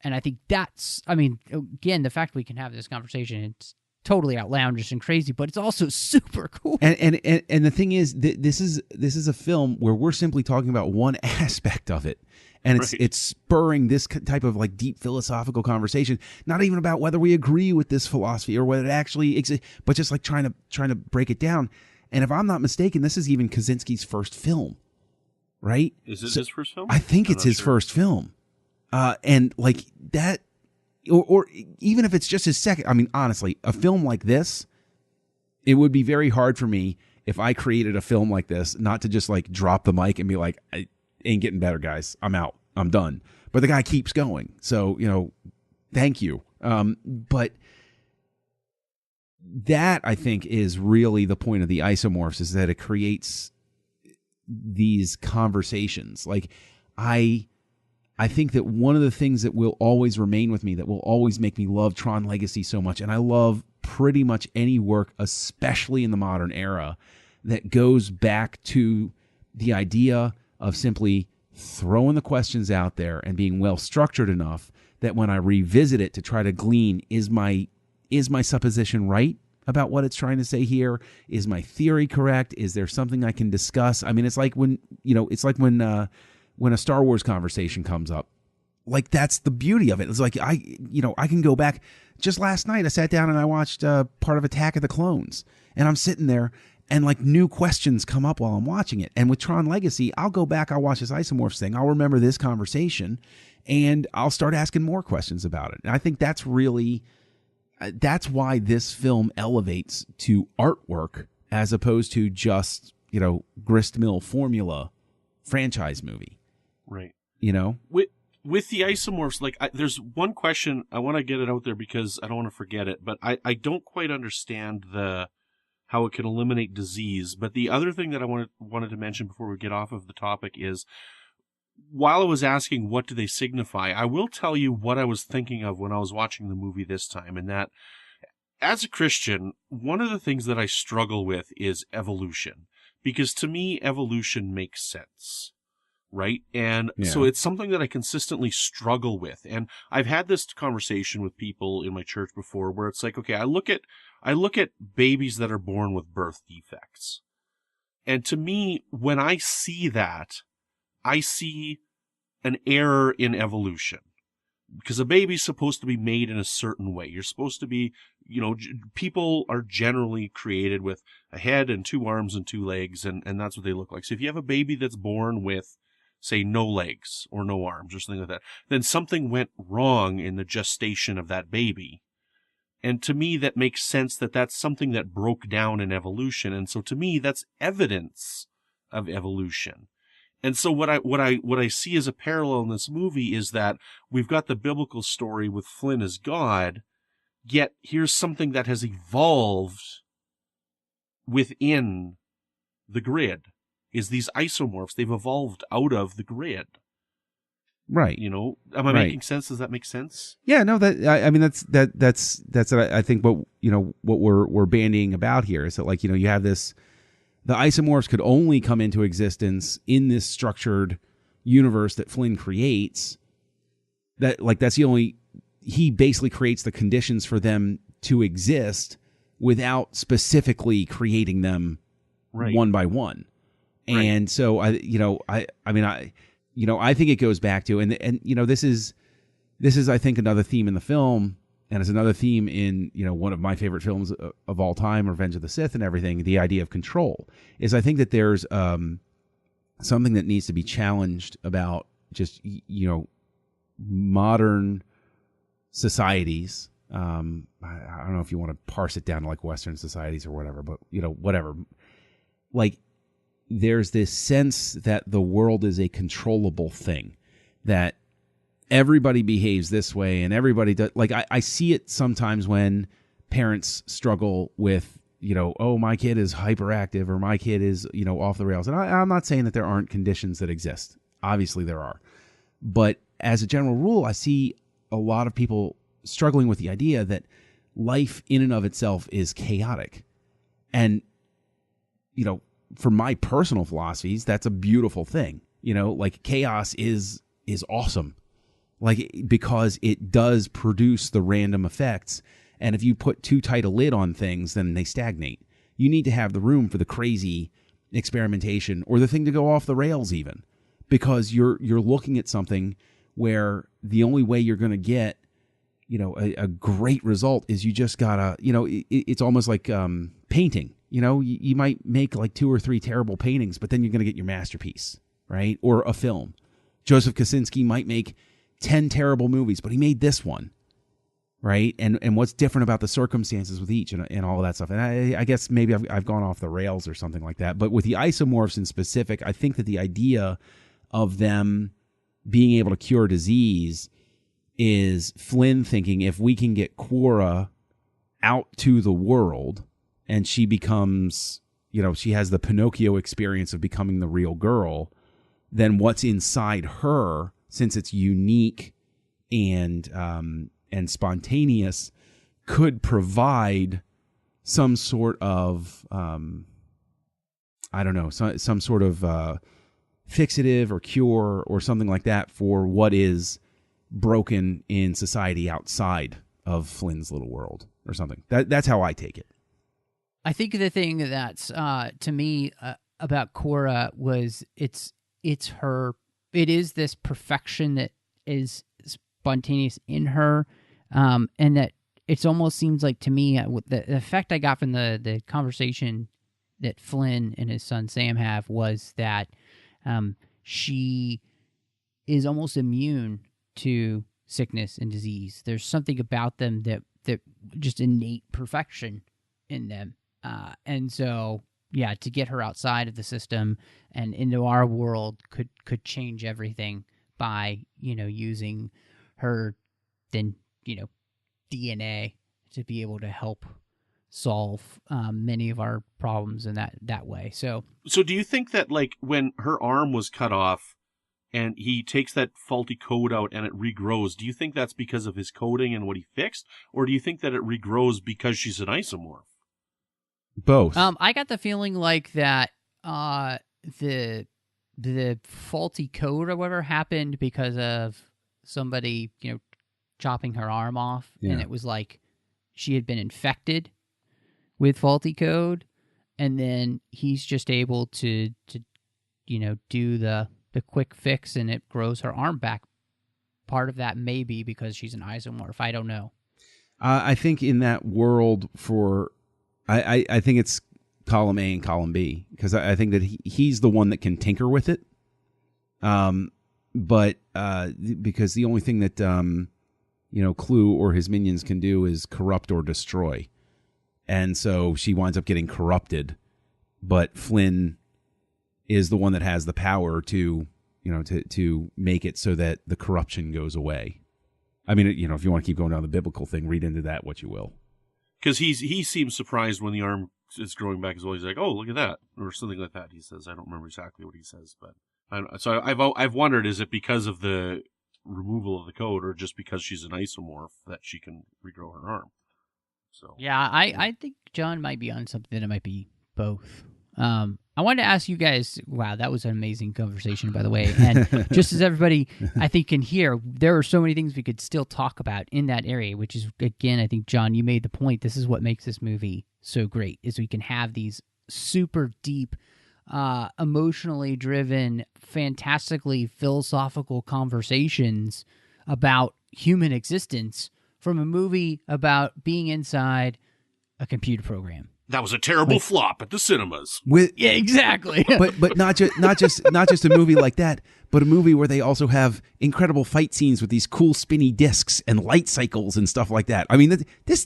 And I think that's, I mean, again, the fact we can have this conversation, it's totally outlandish and crazy, but it's also super cool. And the thing is, this is a film where we're simply talking about one aspect of it. And it's spurring this type of like deep philosophical conversation, not even about whether we agree with this philosophy or whether it actually exists, but just like trying to break it down. And if I'm not mistaken, this is even Kaczynski's first film, right? Is it his first film? I think it's his first film. And like that, or even if it's just his second, I mean, honestly, a film like this, it would be very hard for me if I created a film like this, not to just like drop the mic and be like, I ain't getting better, guys. I'm out. I'm done. But the guy keeps going. So, you know, thank you. But that, I think, is really the point of the isomorphs, is that it creates these conversations. Like, I I think that one of the things that will always remain with me, that will always make me love Tron Legacy so much, and I love pretty much any work, especially in the modern era, that goes back to the idea of simply throwing the questions out there and being well structured enough that when I revisit it to try to glean, is my supposition right about what it's trying to say here? Is my theory correct? Is there something I can discuss? I mean, it's like when a Star Wars conversation comes up. Like, that's the beauty of it. It's like I can go back. Just last night I sat down and I watched part of Attack of the Clones, and I'm sitting there and like new questions come up while I'm watching it. And with Tron Legacy, I'll go back, I'll watch this Isomorphs thing, I'll remember this conversation, and I'll start asking more questions about it. And I think that's really that's why this film elevates to artwork as opposed to just, gristmill formula franchise movie. Right. With the Isomorphs, there's one question, I want to get it out there because I don't want to forget it, but I don't quite understand how it can eliminate disease. But the other thing that I wanted to mention before we get off of the topic is, while I was asking what do they signify, I will tell you what I was thinking of when I was watching the movie this time, and that as a Christian, one of the things that I struggle with is evolution, because to me, evolution makes sense. Right. And so it's something that I consistently struggle with. And I've had this conversation with people in my church before where it's like, okay, I look at babies that are born with birth defects. And to me, when I see that, I see an error in evolution, because a baby's supposed to be made in a certain way. You're supposed to be, people are generally created with a head and 2 arms and 2 legs, and that's what they look like. So if you have a baby that's born with, say, no legs or no arms or something like that, then something went wrong in the gestation of that baby. And to me, that makes sense that that's something that broke down in evolution. And so to me, that's evidence of evolution. And so what I see as a parallel in this movie is that we've got the biblical story with Flynn as God, yet here's something that has evolved within the grid. Is these isomorphs, they've evolved out of the grid. Right. Am I making sense? Does that make sense? Yeah, no, that's I think what we're bandying about here is that, you have this, the isomorphs could only come into existence in this structured universe that Flynn creates. That's the only, he basically creates the conditions for them to exist without specifically creating them one by one. And so I think it goes back to, and this is I think another theme in the film, and it's another theme in one of my favorite films of all time, Revenge of the Sith, and everything. The idea of control is, I think that there's something that needs to be challenged about just modern societies. I don't know if you want to parse it down to like Western societies or whatever, but whatever. There's this sense that the world is a controllable thing, that everybody behaves this way and everybody does. I see it sometimes when parents struggle with, oh, my kid is hyperactive or my kid is, off the rails. And I'm not saying that there aren't conditions that exist. Obviously there are. But as a general rule, I see a lot of people struggling with the idea that life in and of itself is chaotic. And, for my personal philosophies, that's a beautiful thing. Chaos is awesome. Because it does produce the random effects. And if you put too tight a lid on things, then they stagnate. You need to have the room for the crazy experimentation or the thing to go off the rails even. Because you're looking at something where the only way you're going to get, a great result is you just gotta, it's almost like painting. You might make like 2 or 3 terrible paintings, but then you're going to get your masterpiece, right? Or a film. Joseph Kosinski might make 10 terrible movies, but he made this one, right? And what's different about the circumstances with each and all of that stuff. And I guess maybe I've gone off the rails or something like that. But with the isomorphs in specific, I think that the idea of them being able to cure disease is Flynn thinking, if we can get Quora out to the world and she becomes, she has the Pinocchio experience of becoming the real girl, then what's inside her since it's unique and spontaneous, could provide some sort of I don't know, some sort of fixative or cure or something like that for what is broken in society outside of Flynn's little world or something. That's how I take it. I think the thing that's to me about Cora was it is this perfection that is spontaneous in her, and that it almost seems like to me the effect I got from the conversation that Flynn and his son Sam have was that she is almost immune to sickness and disease. There's something about them that just innate perfection in them. And so, yeah, to get her outside of the system and into our world could change everything by, using her DNA to be able to help solve many of our problems in that way. So do you think that, like, when her arm was cut off and he takes that faulty code out and it regrows, do you think that's because of his coding and what he fixed? Or do you think that it regrows because she's an isomorph? Both. I got the feeling like that the faulty code or whatever happened because of somebody, chopping her arm off, and it was like she had been infected with faulty code, and then he's just able to do the quick fix, and it grows her arm back. Part of that may be because she's an isomorph. I don't know. I think in that world I think it's column A and column B, because I think that he's the one that can tinker with it. But because the only thing that Clue or his minions can do is corrupt or destroy, and so she winds up getting corrupted. But Flynn is the one that has the power to make it so that the corruption goes away. I mean, if you want to keep going down the biblical thing, read into that what you will. Because he seems surprised when the arm is growing back as well. He's like, "Oh, look at that," or something like that. He says, "I don't remember exactly what he says," but I've wondered, is it because of the removal of the code, or just because she's an isomorph that she can regrow her arm? So yeah, I think John might be on something. That it might be both. I wanted to ask you guys, wow, that was an amazing conversation, by the way. And just as everybody, I think, can hear, there are so many things we could still talk about in that area, which is, again, I think, John, you made the point. This is what makes this movie so great, is we can have these super deep, emotionally driven, fantastically philosophical conversations about human existence from a movie about being inside a computer program. That was a terrible flop at the cinemas. Yeah, exactly. but not just a movie like that, but a movie where they also have incredible fight scenes with these cool spinny discs and light cycles and stuff like that. I mean, this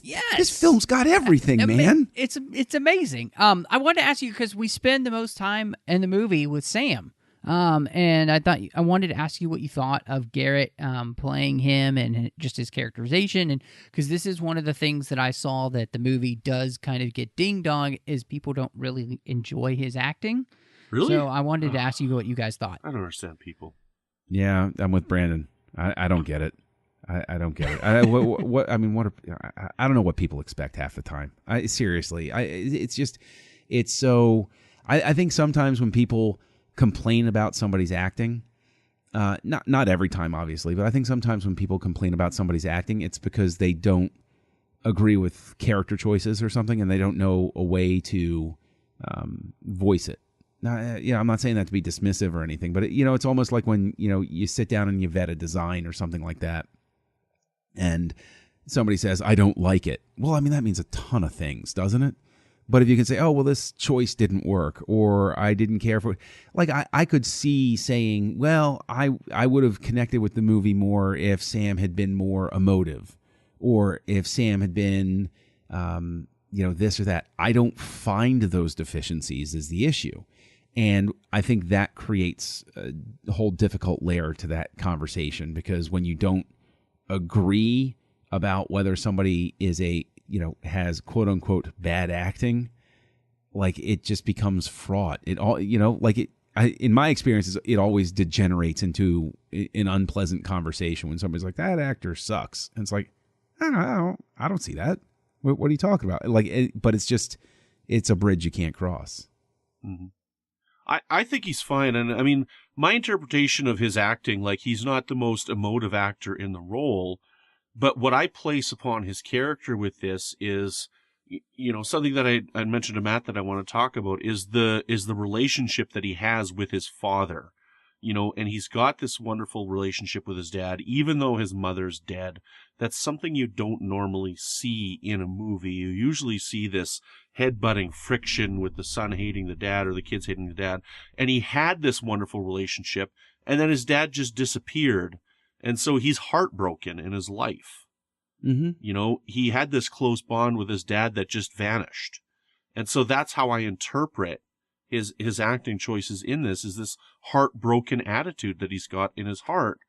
film's got everything, man. It's amazing. I wanted to ask you, because we spend the most time in the movie with Sam. And I wanted to ask you what you thought of Garrett playing him and just his characterization, and because this is one of the things that I saw that the movie does kind of get ding-dong, is people don't really enjoy his acting. Really? So I wanted to ask you what you guys thought. I don't understand people. Yeah, I'm with Brandon. I don't get it. I don't get it. I don't know what people expect half the time. Seriously, it's so. I think sometimes when people complain about somebody's acting, not every time, obviously, but I think sometimes when people complain about somebody's acting, it's because they don't agree with character choices or something, and they don't know a way to voice it. Now, I'm not saying that to be dismissive or anything, but it's almost like when you sit down and you vet a design or something like that, and somebody says, "I don't like it." Well, I mean, that means a ton of things, doesn't it? But if you can say, "Oh, well, this choice didn't work," or "I didn't care for it," like I could see saying, "Well, I would have connected with the movie more if Sam had been more emotive, or if Sam had been, this or that." I don't find those deficiencies is the issue, and I think that creates a whole difficult layer to that conversation, because when you don't agree about whether somebody is has quote unquote bad acting, like, it just becomes fraught. It all, in my experiences, it always degenerates into an unpleasant conversation when somebody's like, that actor sucks. And it's like, I don't see that. What are you talking about? But it's a bridge you can't cross. Mm-hmm. I think he's fine. And I mean, my interpretation of his acting, like, he's not the most emotive actor in the role, but what I place upon his character with this is, something that I mentioned to Matt that I want to talk about is the relationship that he has with his father, and he's got this wonderful relationship with his dad, even though his mother's dead. That's something you don't normally see in a movie. You usually see this head-butting friction with the son hating the dad or the kids hating the dad. And he had this wonderful relationship, and then his dad just disappeared. And so he's heartbroken in his life. Mm-hmm. He had this close bond with his dad that just vanished. And so that's how I interpret his acting choices in this, is this heartbroken attitude that he's got in his heart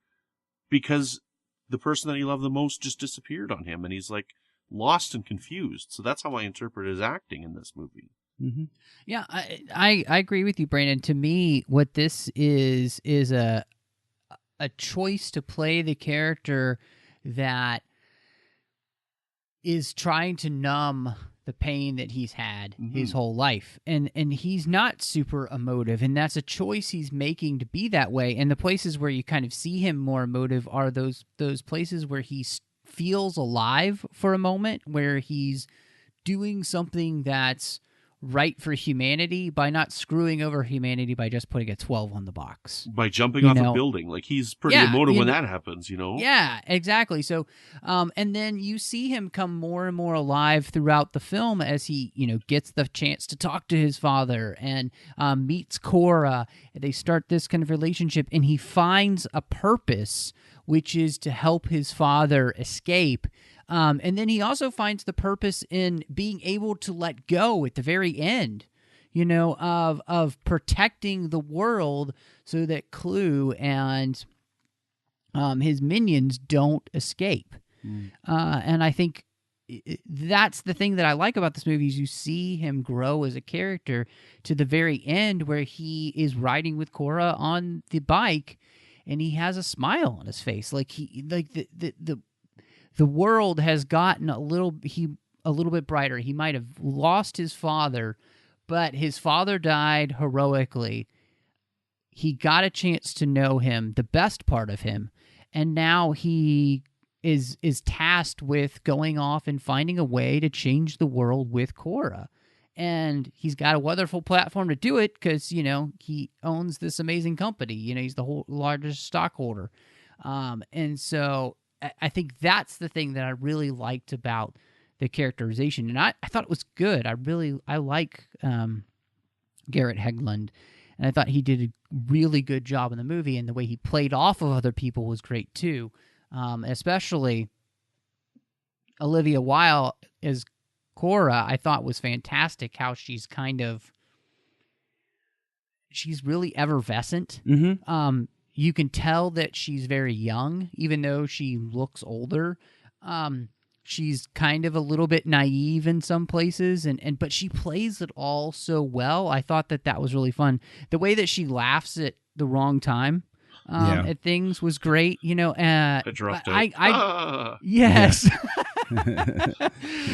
because the person that he loved the most just disappeared on him, and he's like lost and confused. So that's how I interpret his acting in this movie. Mm-hmm. Yeah, I agree with you, Brandon. To me, what this is a choice to play the character that is trying to numb the pain that he's had his whole life. And he's not super emotive, and that's a choice he's making to be that way. And the places where you kind of see him more emotive are those places where he feels alive for a moment, where he's doing something that's right for humanity by not screwing over humanity by just putting a 12 on the box. By jumping off a building. Like, he's pretty emotive when that happens, Yeah, exactly. So, and then you see him come more and more alive throughout the film as he, gets the chance to talk to his father and meets Cora. They start this kind of relationship, and he finds a purpose, which is to help his father escape. And then he also finds the purpose in being able to let go at the very end, of protecting the world so that Clue and his minions don't escape. And I think that's the thing that I like about this movie, is you see him grow as a character to the very end, where he is riding with Cora on the bike, and he has a smile on his face, the world has gotten a little bit brighter. He might have lost his father, but his father died heroically. He got a chance to know him, the best part of him, and now he is tasked with going off and finding a way to change the world with Cora. And he's got a wonderful platform to do it because, he owns this amazing company. He's the largest stockholder. And so I think that's the thing that I really liked about the characterization. And I thought it was good. I like Garrett Hedlund. And I thought he did a really good job in the movie. And the way he played off of other people was great too. Especially Olivia Wilde as Cora, I thought was fantastic. How she's really effervescent. Mm-hmm. You can tell that she's very young, even though she looks older. She's kind of a little bit naive in some places, but she plays it all so well. I thought that was really fun. The way that she laughs at the wrong time at things was great. Yes.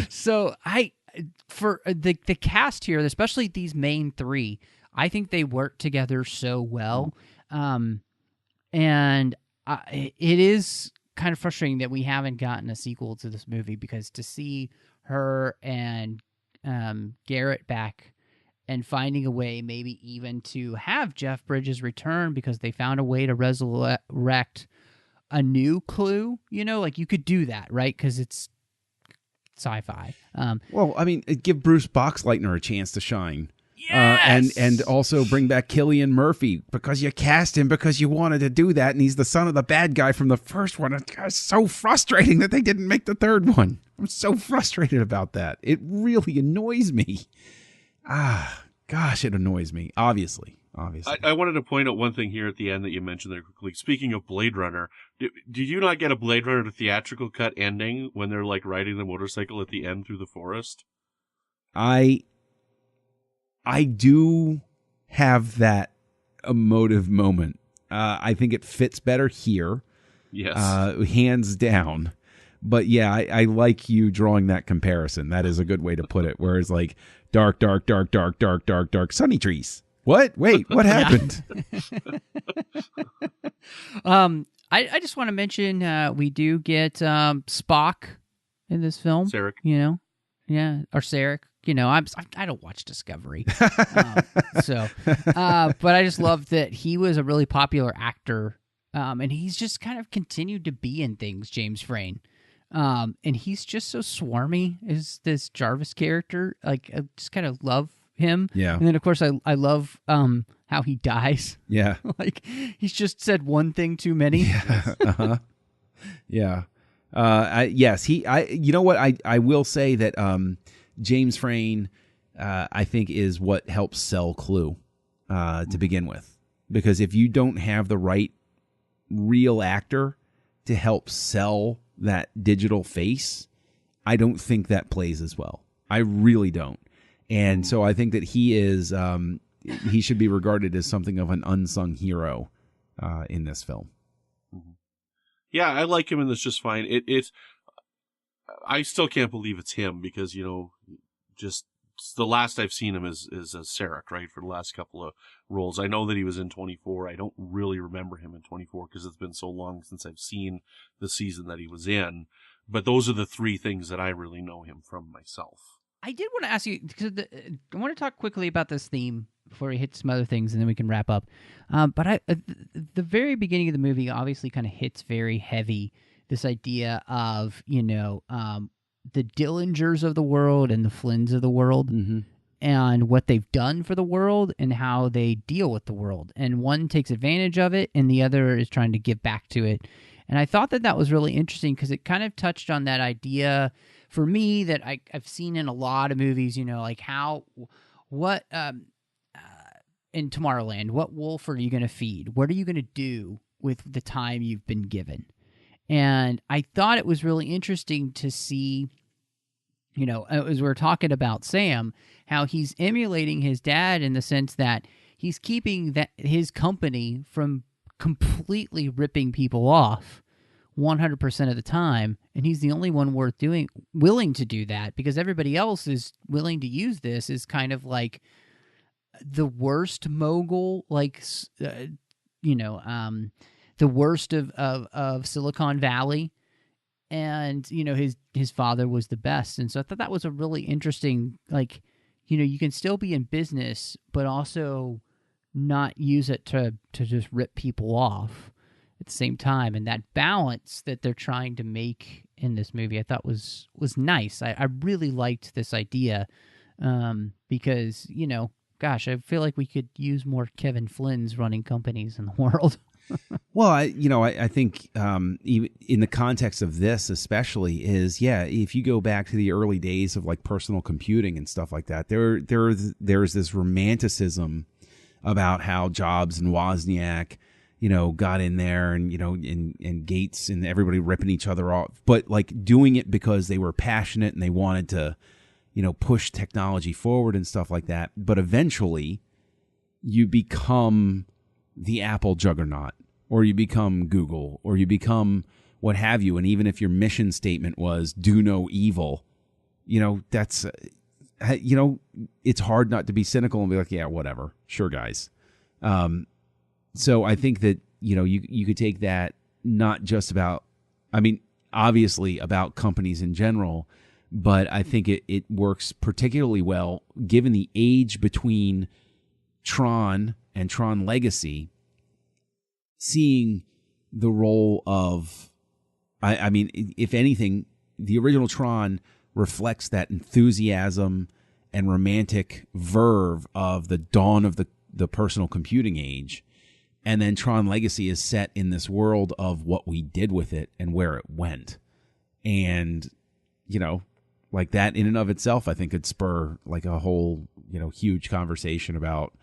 So for the cast here, especially these main three, I think they work together so well. And it is kind of frustrating that we haven't gotten a sequel to this movie, because to see her and Garrett back and finding a way maybe even to have Jeff Bridges return because they found a way to resurrect a new Clue, you could do that, right? Because it's sci-fi. Give Bruce Boxleitner a chance to shine. Yes! And also bring back Cillian Murphy, because you cast him because you wanted to do that, and he's the son of the bad guy from the first one. It's so frustrating that they didn't make the third one. I'm so frustrated about that. It really annoys me. Gosh, it annoys me. Obviously. I wanted to point out one thing here at the end that you mentioned there quickly. Speaking of Blade Runner, did you not get a Blade Runner theatrical cut ending when they're like riding the motorcycle at the end through the forest? I do have that emotive moment. I think it fits better here. Yes. Hands down. But yeah, I like you drawing that comparison. That is a good way to put it. Whereas like dark, dark, dark, dark, dark, dark, dark, sunny trees. What? Wait, what happened? I just want to mention we do get Spock in this film. Sarek. You know? Yeah. Or Sarek. You know, I don't watch Discovery. But I just love that he was a really popular actor. And he's just kind of continued to be in things, James Frain. And he's just so swarmy as this Jarvis character. Like, I just kind of love him. Yeah. And then, of course, I love how he dies. Yeah. Like, he's just said one thing too many. Yeah. Uh-huh. Yeah. Yes. You know what? I will say that James Frain, I think, is what helps sell Clue to begin with. Because if you don't have the right real actor to help sell that digital face, I don't think that plays as well. I really don't. And so I think that he is he should be regarded as something of an unsung hero in this film. Yeah, I like him, and that's just fine. It's I still can't believe it's him because, you know, just the last I've seen him is as Sarek, right, for the last couple of roles. I know that he was in 24. I don't really remember him in 24 because it's been so long since I've seen the season that he was in. But those are the three things that I really know him from myself. I did want to ask you, because I want to talk quickly about this theme before we hit some other things, and then we can wrap up. But the very beginning of the movie obviously kind of hits very heavy, this idea of, you know, the Dillingers of the world and the Flynns of the world, and what they've done for the world and how they deal with the world. And one takes advantage of it, and the other is trying to give back to it. And I thought that was really interesting because it kind of touched on that idea for me that I've seen in a lot of movies, you know, like in Tomorrowland, what wolf are you going to feed? What are you going to do with the time you've been given? And I thought it was really interesting to see, you know, as we're talking about Sam, how he's emulating his dad in the sense that he's keeping his company from completely ripping people off 100% of the time, and he's the only one willing to do that, because everybody else is willing to use this as kind of like the worst mogul, like the worst of Silicon Valley, and you know his father was the best. And so I thought that was a really interesting, like, you know, you can still be in business but also not use it to just rip people off at the same time. And that balance that they're trying to make in this movie I thought was nice. I really liked this idea because, you know, gosh, I feel like we could use more Kevin Flynn's running companies in the world. Well, I think even in the context of this especially is, if you go back to the early days of like personal computing and stuff like that, there's this romanticism about how Jobs and Wozniak, you know, got in there, and, you know, and Gates and everybody ripping each other off, but like doing it because they were passionate and they wanted to, you know, push technology forward and stuff like that. But eventually you become the Apple juggernaut, or you become Google, or you become what have you. And even if your mission statement was do no evil, you know, that's, you know, it's hard not to be cynical and be like, yeah, whatever. Sure, guys. So I think that, you know, you could take that not just about, I mean, obviously about companies in general, but I think it works particularly well given the age between Tron and Tron Legacy, seeing the role of, I mean, if anything, the original Tron reflects that enthusiasm and romantic verve of the dawn of the personal computing age. And then Tron Legacy is set in this world of what we did with it and where it went. And, you know, like that in and of itself, I think could spur like a whole, you know, huge conversation about,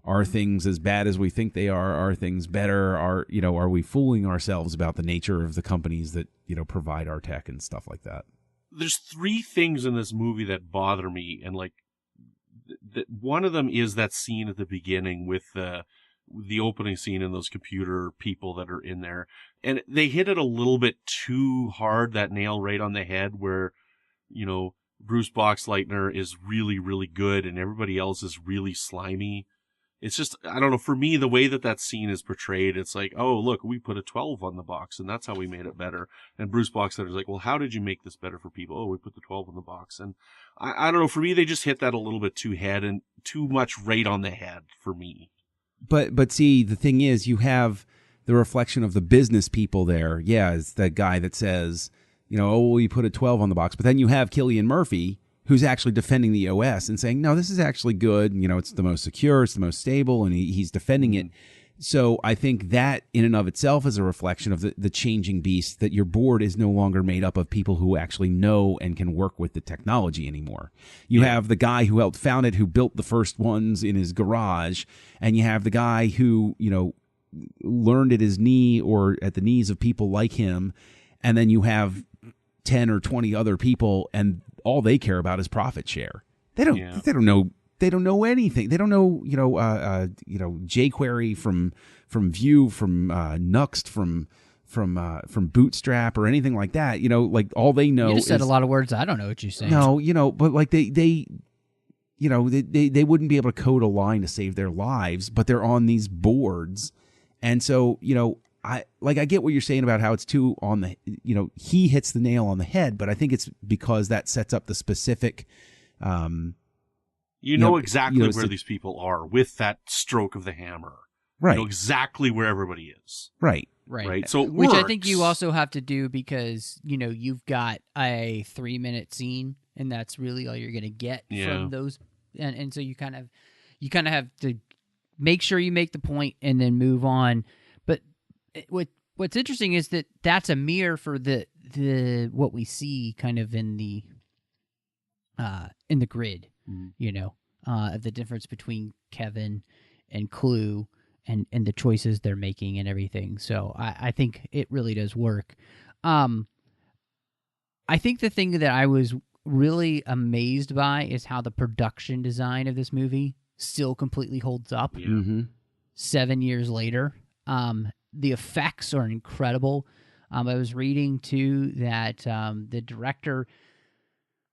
are things as bad as we think they are? Are things better? Are we fooling ourselves about the nature of the companies that, you know, provide our tech and stuff like that? There's three things in this movie that bother me, and like one of them is that scene at the beginning with the opening scene and those computer people that are in there. And they hit it a little bit too hard, that nail right on the head where, you know, Bruce Boxleitner is really, really good and everybody else is really slimy. It's just, I don't know, for me, the way that scene is portrayed, it's like, oh, look, we put a 12 on the box, and that's how we made it better. And Bruce Boxleitner's like, well, how did you make this better for people? Oh, we put the 12 on the box. And I don't know, for me, they just hit that a little bit too much right on the head for me. But see, the thing is, you have the reflection of the business people there. Yeah, it's that guy that says, you know, oh, we put a 12 on the box. But then you have Cillian Murphy, who's actually defending the OS and saying, no, this is actually good. You know, it's the most secure, it's the most stable, and he's defending it. So I think that in and of itself is a reflection of the changing beast, that your board is no longer made up of people who actually know and can work with the technology anymore. You have the guy who helped found it, who built the first ones in his garage, and you have the guy who, you know, learned at his knee or at the knees of people like him, and then you have 10 or 20 other people, and all they care about is profit share. They don't know anything. They don't know, jQuery from Vue, from Nuxt, from Bootstrap or anything like that. You know, like all they know. You just said a lot of words. I don't know what you're saying. No, you know, but like they wouldn't be able to code a line to save their lives, but they're on these boards. And so, you know, I get what you're saying about how it's too on the, you know, he hits the nail on the head, but I think it's because that sets up the specific, you know exactly where these people are with that stroke of the hammer. Right. You know exactly where everybody is. Right. So it which works. I think you also have to do because, you know, you've got a 3-minute scene and that's really all you're going to get from those. And so you kind of have to make sure you make the point and then move on. But what's interesting is that that's a mirror for the what we see kind of in the grid, you know, the difference between Kevin and Clue and the choices they're making and everything. So I think it really does work. I think the thing that I was really amazed by is how the production design of this movie still completely holds up 7 years later. The effects are incredible. I was reading too that the director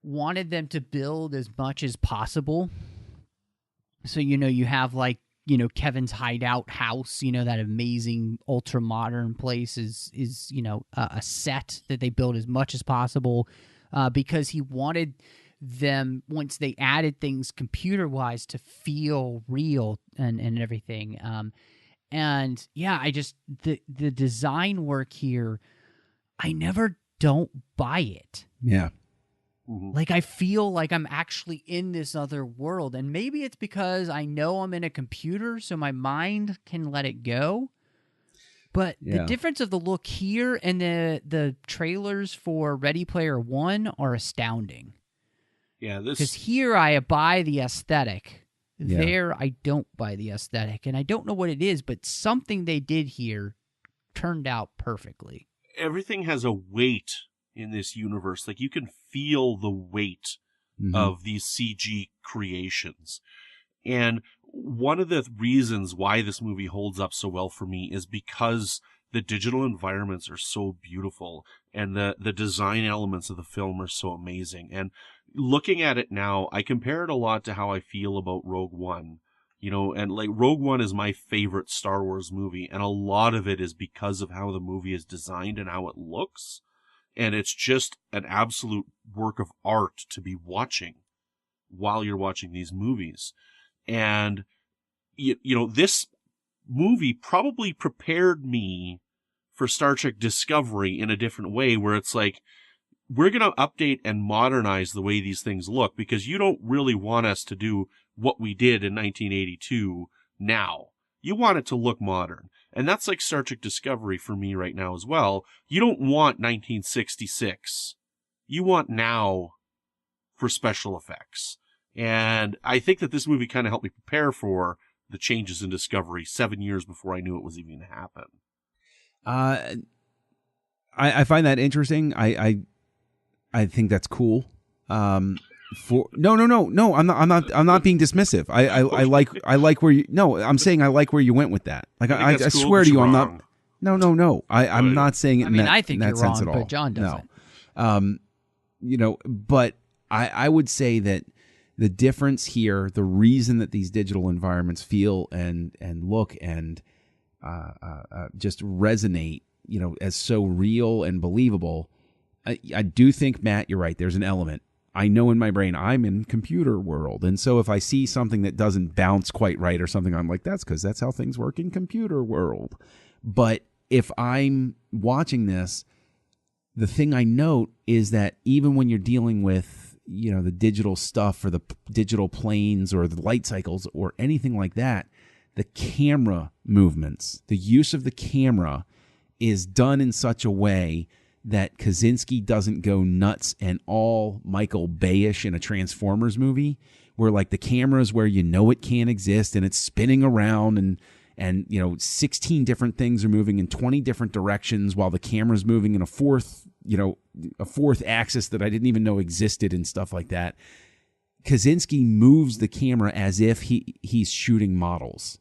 wanted them to build as much as possible. So, you know, you have like, you know, Kevin's hideout house, you know, that amazing ultra modern place is you know, a set that they build as much as possible because he wanted them, once they added things computer wise, to feel real and everything. And yeah, I just, the design work here, I never don't buy it. Yeah. Like, I feel like I'm actually in this other world. And maybe it's because I know I'm in a computer, so my mind can let it go. But the difference of the look here and the trailers for Ready Player One are astounding. Yeah, because here I buy the aesthetic. There I don't buy the aesthetic. And I don't know what it is, but something they did here turned out perfectly. Everything has a weight in this universe. Like, you can feel the weight of these CG creations. And one of the reasons why this movie holds up so well for me is because the digital environments are so beautiful and the design elements of the film are so amazing. And looking at it now, I compare it a lot to how I feel about Rogue One. You know, and like Rogue One is my favorite Star Wars movie, and a lot of it is because of how the movie is designed and how it looks. And it's just an absolute work of art to be watching while you're watching these movies. And, you know, this movie probably prepared me for Star Trek Discovery in a different way, where it's like, we're going to update and modernize the way these things look, because you don't really want us to do what we did in 1982 now. You want it to look modern. And that's like Star Trek Discovery for me right now as well. You don't want 1966. You want now for special effects. And I think that this movie kind of helped me prepare for the changes in Discovery 7 years before I knew it was even going to happen. I find that interesting. I think that's cool. No. I'm not being dismissive. I like where you. No, I'm saying I like where you went with that. Like I cool, swear to you, I'm wrong. not. No. I'm not saying it. I think in you're that sense wrong, at all. but John doesn't. No. But I would say that the difference here, the reason that these digital environments feel and look and just resonate, as so real and believable. I do think, Matt, you're right. There's an element. I know in my brain I'm in computer world. And so if I see something that doesn't bounce quite right or something, I'm like, that's because that's how things work in computer world. But if I'm watching this, the thing I note is that even when you're dealing with, the digital stuff or the digital planes or the light cycles or anything like that, the camera movements, the use of the camera is done in such a way that Kaczynski doesn't go nuts and all Michael Bay-ish in a Transformers movie, where like the camera is where it can't exist and it's spinning around and 16 different things are moving in 20 different directions while the camera's moving in a fourth axis that I didn't even know existed and stuff like that. Kaczynski moves the camera as if he's shooting models.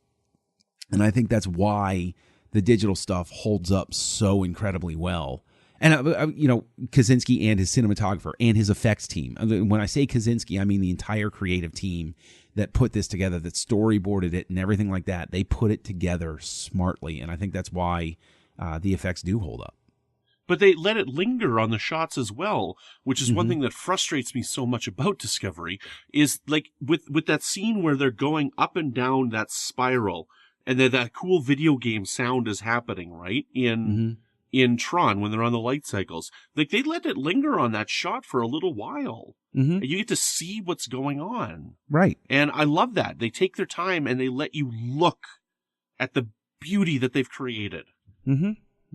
And I think that's why the digital stuff holds up so incredibly well. And, Kaczynski and his cinematographer and his effects team. When I say Kaczynski, I mean the entire creative team that put this together, that storyboarded it and everything like that. They put it together smartly. And I think that's why the effects do hold up. But they let it linger on the shots as well, which is one thing that frustrates me so much about Discovery, is like with that scene where they're going up and down that spiral and then that cool video game sound is happening, right? In Tron, when they're on the light cycles, like they let it linger on that shot for a little while. And you get to see what's going on. Right. And I love that. They take their time and they let you look at the beauty that they've created.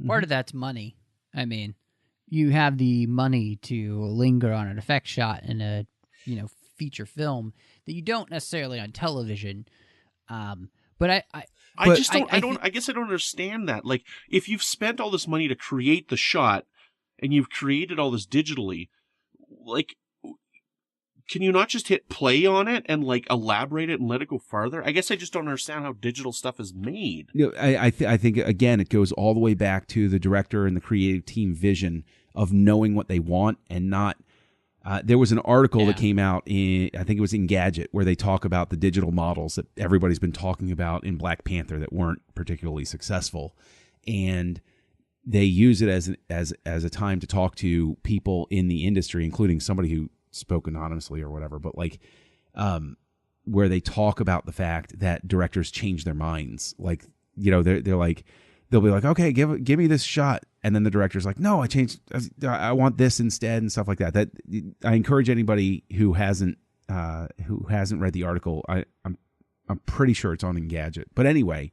Part of that's money. I mean, you have the money to linger on an effect shot in a, feature film that you don't necessarily on television. But I guess I don't understand that. Like, if you've spent all this money to create the shot and you've created all this digitally, like, can you not just hit play on it and like elaborate it and let it go farther? I guess I just don't understand how digital stuff is made. I think again, it goes all the way back to the director and the creative team vision of knowing what they want and not. There was an article that came out I think it was in Gadget, where they talk about the digital models that everybody's been talking about in Black Panther that weren't particularly successful, and they use it as a time to talk to people in the industry, including somebody who spoke anonymously or whatever, but like where they talk about the fact that directors change their minds. Like, they're like, they'll be like, okay, give me this shot, and then the director's like, no, I want this instead, and stuff like that. That I encourage anybody who hasn't read the article. I'm pretty sure it's on Engadget, but anyway,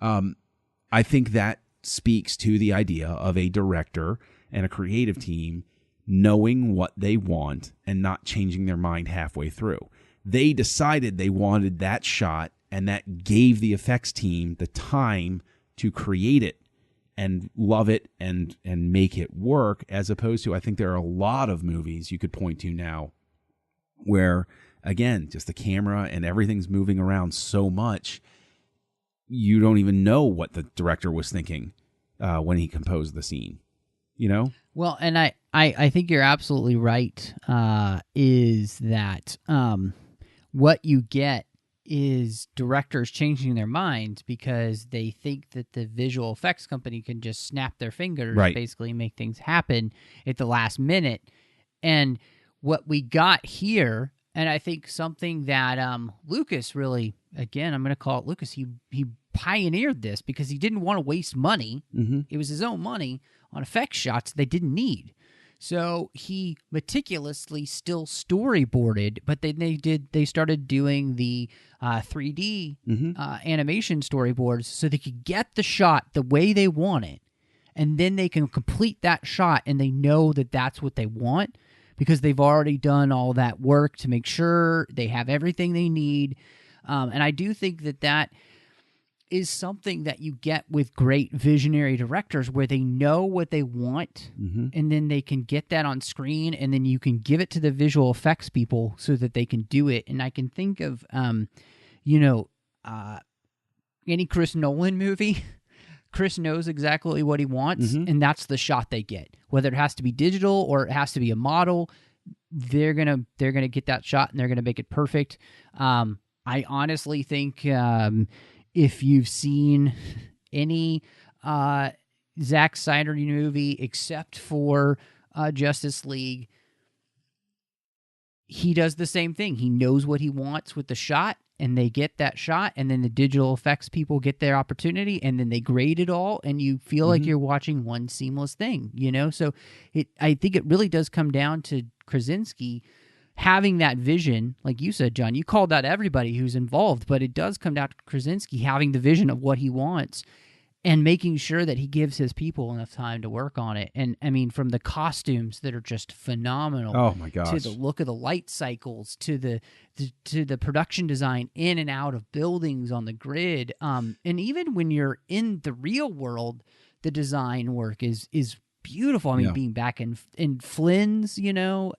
I think that speaks to the idea of a director and a creative team knowing what they want and not changing their mind halfway through. They decided they wanted that shot, and that gave the effects team the time to create it and love it and make it work, as opposed to, I think there are a lot of movies you could point to now where, again, just the camera and everything's moving around so much, you don't even know what the director was thinking when he composed the scene, Well, and I think you're absolutely right, is that what you get is directors changing their minds because they think that the visual effects company can just snap their fingers, basically make things happen at the last minute. And what we got here, and I think something that Lucas really, again, I'm going to call it Lucas, he pioneered this because he didn't want to waste money. It was his own money on effect shots they didn't need. So he meticulously still storyboarded, but then they started doing the 3D animation storyboards so they could get the shot the way they want it, and then they can complete that shot and they know that that's what they want because they've already done all that work to make sure they have everything they need. And I do think that is something that you get with great visionary directors where they know what they want and then they can get that on screen and then you can give it to the visual effects people so that they can do it. And I can think of, any Chris Nolan movie. Chris knows exactly what he wants, and that's the shot they get. Whether it has to be digital or it has to be a model, they're gonna get that shot and they're gonna make it perfect. I honestly think if you've seen any Zack Snyder movie except for Justice League, he does the same thing. He knows what he wants with the shot, and they get that shot, and then the digital effects people get their opportunity, and then they grade it all, and you feel like you're watching one seamless thing, So I think it really does come down to Krasinski having that vision, like you said, John. You called out everybody who's involved, but it does come down to Krasinski having the vision of what he wants and making sure that he gives his people enough time to work on it. And, I mean, from the costumes that are just phenomenal. Oh, my gosh. To the look of the light cycles, to the production design in and out of buildings on the grid. And even when you're in the real world, the design work is beautiful. I mean, being back in Flynn's,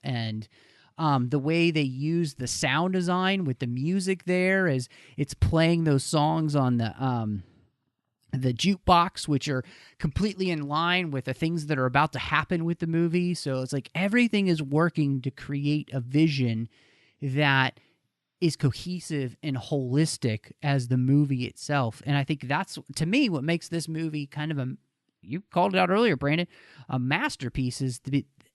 and the way they use the sound design with the music there as it's playing those songs on the jukebox, which are completely in line with the things that are about to happen with the movie. So it's like everything is working to create a vision that is cohesive and holistic as the movie itself. And I think that's, to me, what makes this movie kind of you called it out earlier, Brandon, a masterpiece is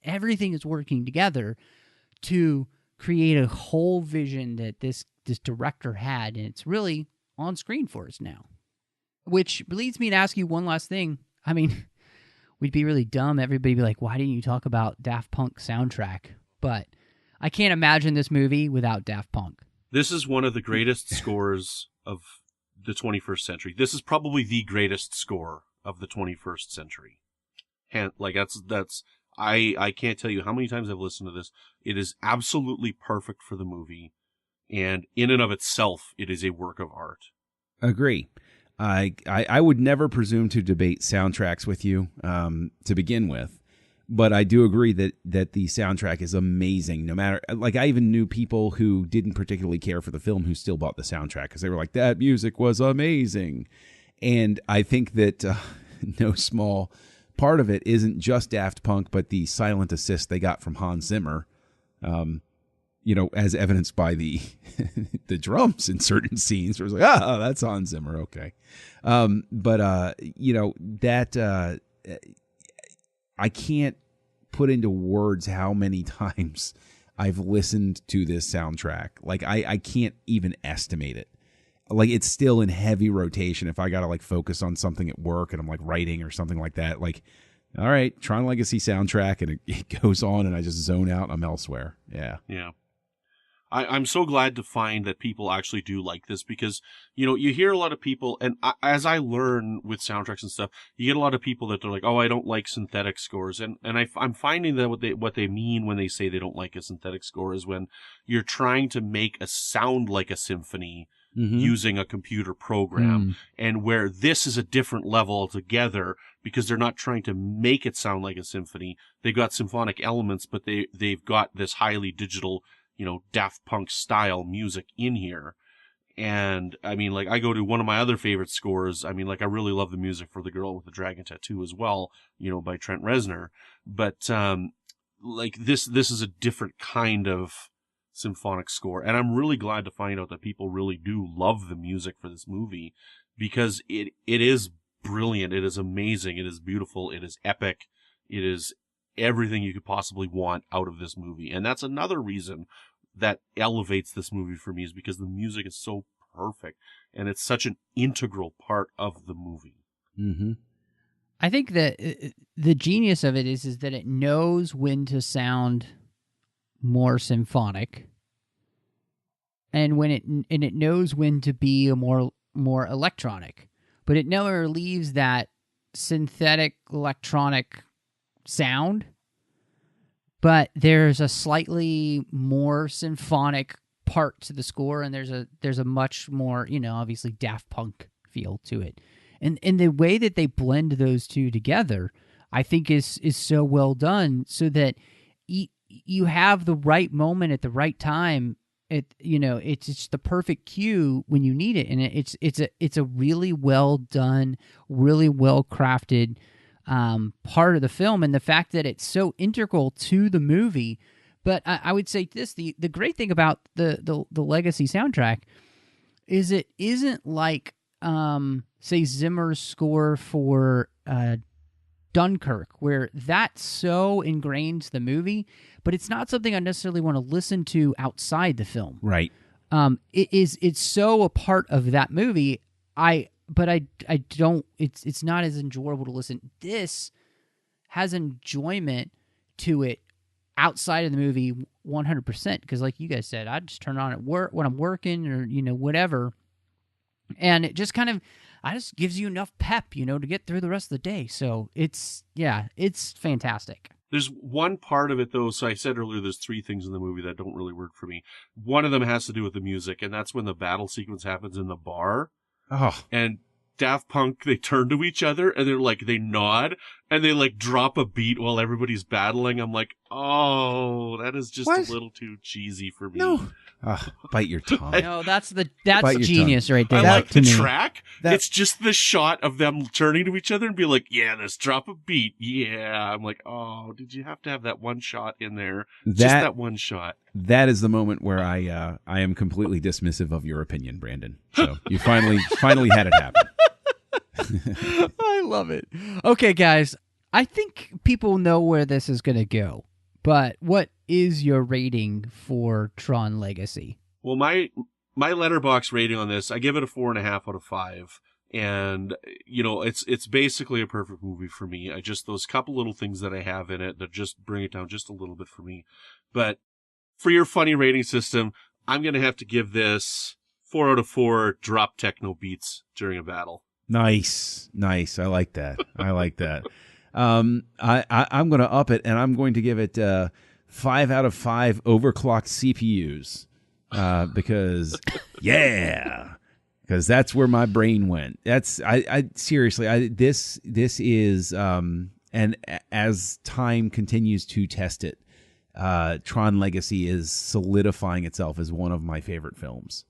everything is working together to create a whole vision that this director had. And it's really on screen for us now. Which leads me to ask you one last thing. I mean, we'd be really dumb. Everybody would be like, why didn't you talk about Daft Punk soundtrack? But I can't imagine this movie without Daft Punk. This is one of the greatest scores of the 21st century. This is probably the greatest score of the 21st century. And like I can't tell you how many times I've listened to this. It is absolutely perfect for the movie. And in and of itself, it is a work of art. Agree. I would never presume to debate soundtracks with you to begin with, but I do agree that the soundtrack is amazing. No matter, like, I even knew people who didn't particularly care for the film who still bought the soundtrack because they were like, that music was amazing. And I think that no small part of it isn't just Daft Punk, but the silent assist they got from Hans Zimmer. As evidenced by the the drums in certain scenes, where it was like, that's Hans Zimmer, okay. I can't put into words how many times I've listened to this soundtrack. Like, I can't even estimate it. Like, it's still in heavy rotation if I got to, like, focus on something at work and I'm, like, writing or something like that. Like, all right, Tron Legacy soundtrack, and it goes on and I just zone out and I'm elsewhere. Yeah. Yeah. I'm so glad to find that people actually do like this because, you hear a lot of people, and as I learn with soundtracks and stuff, you get a lot of people that are like, oh, I don't like synthetic scores. And I'm finding that what they mean when they say they don't like a synthetic score is when you're trying to make a sound like a symphony using a computer program, and where this is a different level altogether because they're not trying to make it sound like a symphony. They've got symphonic elements, but they've got this highly digital, Daft Punk style music in here. And I mean, like, I go to one of my other favorite scores. I mean, like, I really love the music for The Girl with the Dragon Tattoo as well, by Trent Reznor. But, like, this is a different kind of symphonic score. And I'm really glad to find out that people really do love the music for this movie because it is brilliant. It is amazing. It is beautiful. It is epic. It is everything you could possibly want out of this movie. And that's another reason that elevates this movie for me, is because the music is so perfect and it's such an integral part of the movie. Mm-hmm. I think that the genius of it is that it knows when to sound more symphonic, and it knows when to be a more electronic, but it never leaves that synthetic electronic sound. But there's a slightly more symphonic part to the score, and there's a much more, obviously Daft Punk feel to it. And the way that they blend those two together, I think is so well done, so that you have the right moment at the right time. It's the perfect cue when you need it, and it's a really well done, really well crafted part of the film, and the fact that it's so integral to the movie. But I would say this: the great thing about the Legacy soundtrack is it isn't like say Zimmer's score for Dunkirk, where that so ingrains the movie, but it's not something I necessarily want to listen to outside the film. Right. It's so a part of that movie. I don't. It's not as enjoyable to listen. This has enjoyment to it outside of the movie 100%, because like you guys said, I just turn on at work when I'm working, or whatever, and it just kind of just gives you enough pep, to get through the rest of the day. So it's fantastic. There's one part of it, though. So I said earlier, there's 3 things in the movie that don't really work for me. One of them has to do with the music, and that's when the battle sequence happens in the bar. Oh. And Daft Punk, they turn to each other, and they nod, and they drop a beat while everybody's battling. I'm like, oh, that is just a little too cheesy for me. No. Bite your tongue. No, that's genius right there. I like the track. It's just the shot of them turning to each other and be like, yeah, let's drop a beat. Yeah. I'm like, oh, did you have to have that one shot in there? Just that one shot. That is the moment where I am completely dismissive of your opinion, Brandon. So you finally had it happen. I love it. Okay, guys, I think people know where this is going to go, but what is your rating for Tron Legacy? Well, my Letterboxd rating on this, I give it a 4.5 out of 5. And, it's basically a perfect movie for me. Those couple little things that I have in it that just bring it down just a little bit for me. But for your funny rating system, I'm going to have to give this 4 out of 4 drop techno beats during a battle. Nice. I like that. I'm going to up it, and I'm going to give it 5 out of 5 overclocked CPUs because that's where my brain went. That's seriously. This is and as time continues to test it, Tron Legacy is solidifying itself as one of my favorite films.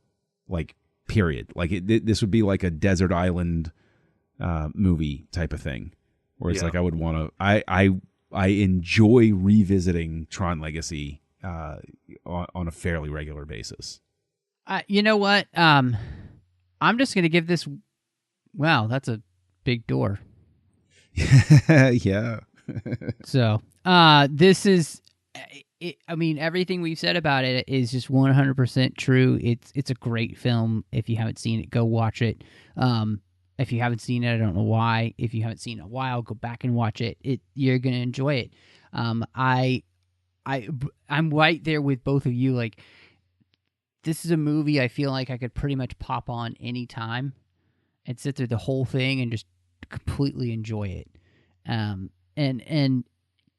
Period. This would be like a desert island movie type of thing, where it's I would want to. I enjoy revisiting Tron Legacy on a fairly regular basis. You know what? I'm just going to give this. Wow, that's a big door. Yeah. So this is. Everything we've said about it is just 100% true. It's a great film. If you haven't seen it, go watch it. If you haven't seen it, I don't know why. If you haven't seen it in a while, go back and watch it. You're gonna enjoy it. I'm right there with both of you. This is a movie I feel like I could pretty much pop on any time and sit through the whole thing and just completely enjoy it. And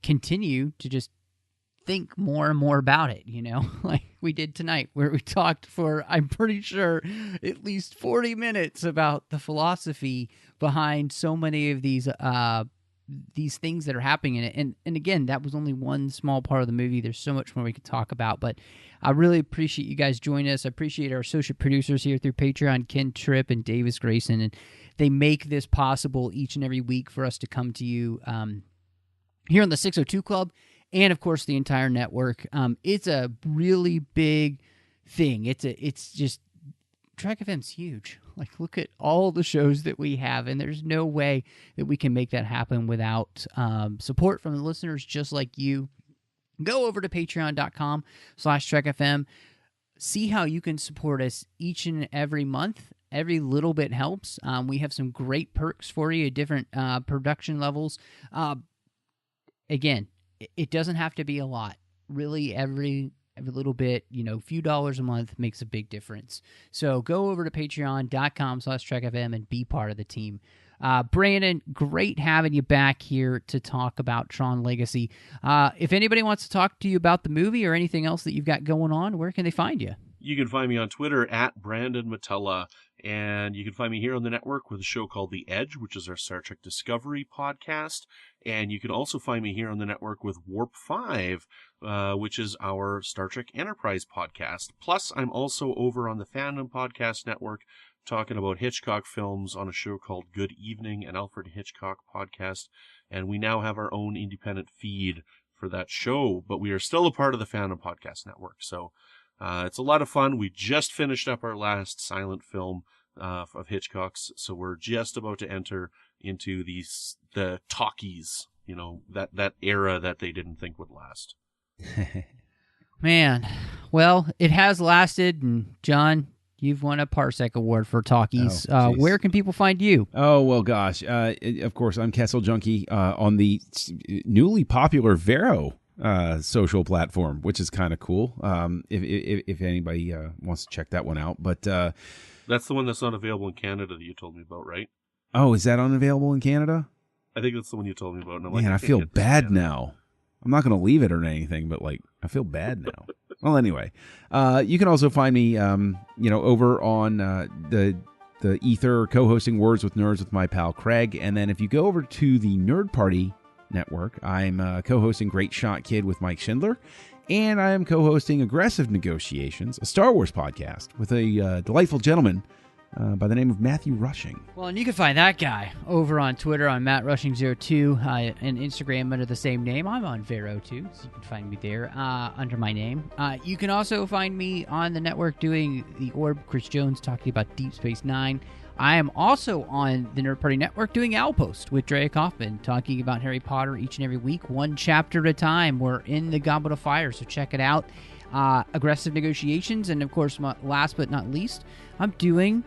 continue to just think more and more about it, like we did tonight, where we talked for, I'm pretty sure, at least 40 minutes about the philosophy behind so many of these things that are happening in it. And again, that was only one small part of the movie. There's so much more we could talk about, but I really appreciate you guys joining us. I appreciate our associate producers here through Patreon, Ken Tripp and Davis Grayson, and they make this possible each and every week for us to come to you here on the 602 Club. And of course, the entire network. It's a really big thing. It's just Track FM's huge. Look at all the shows that we have, and there's no way that we can make that happen without support from the listeners just like you. Go over to patreon.com/TrekFM. See how you can support us each and every month. Every little bit helps. We have some great perks for you, different production levels. Again, it doesn't have to be a lot. Really, every little bit, few dollars a month makes a big difference. So go over to patreon.com/TrekFM and be part of the team. Brandon, great having you back here to talk about Tron Legacy. If anybody wants to talk to you about the movie or anything else that you've got going on, where can they find you? You can find me on Twitter at Brandon Mutala. And you can find me here on the network with a show called The Edge, which is our Star Trek Discovery podcast. And you can also find me here on the network with Warp 5, which is our Star Trek Enterprise podcast. Plus, I'm also over on the Fandom Podcast Network talking about Hitchcock films on a show called Good Evening, an Alfred Hitchcock podcast. And we now have our own independent feed for that show, but we are still a part of the Fandom Podcast Network. So it's a lot of fun. We just finished up our last silent film of Hitchcock's, so we're just about to enter into the talkies, that era that they didn't think would last. Man, well, it has lasted, and John, you've won a Parsec Award for talkies. Where can people find you? Oh, well, gosh. Of course, I'm Kessel Junkie on the newly popular Vero social platform, which is kind of cool. If anybody wants to check that one out, but that's the one that's not available in Canada that you told me about, right? Oh, is that unavailable in Canada? I think that's the one you told me about. And Man, I feel bad now. I'm not going to leave it or anything, but I feel bad now. Well, anyway, you can also find me, over on the Ether, co-hosting Words with Nerds with my pal Craig, and then if you go over to the Nerd Party Network, I'm co-hosting Great Shot Kid with Mike Schindler, and I am co-hosting Aggressive Negotiations, a Star Wars podcast with a delightful gentleman by the name of Matthew Rushing. Well, and you can find that guy over on Twitter on MattRushing02 and Instagram under the same name. I'm on Vero too, so you can find me there under my name. You can also find me on the network doing The Orb, Chris Jones talking about Deep Space Nine. I am also on the Nerd Party Network doing Outpost with Drea Kaufman, talking about Harry Potter each and every week, one chapter at a time. We're in the Goblet of Fire, so check it out. Aggressive Negotiations, and of course, last but not least, I'm doing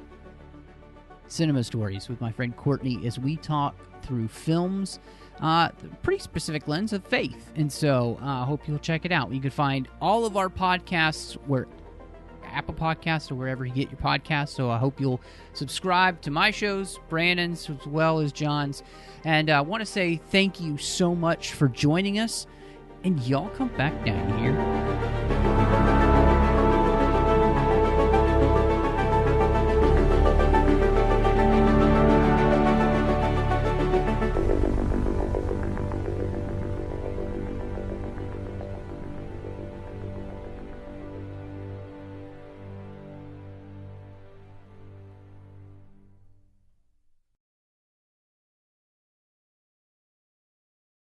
Cinema Stories with my friend Courtney as we talk through films, pretty specific lens of faith. And so I hope you'll check it out. You can find all of our podcasts where Apple Podcasts or wherever you get your podcasts. So I hope you'll subscribe to my shows, Brandon's as well as John's. And I want to say thank you so much for joining us. And y'all come back down here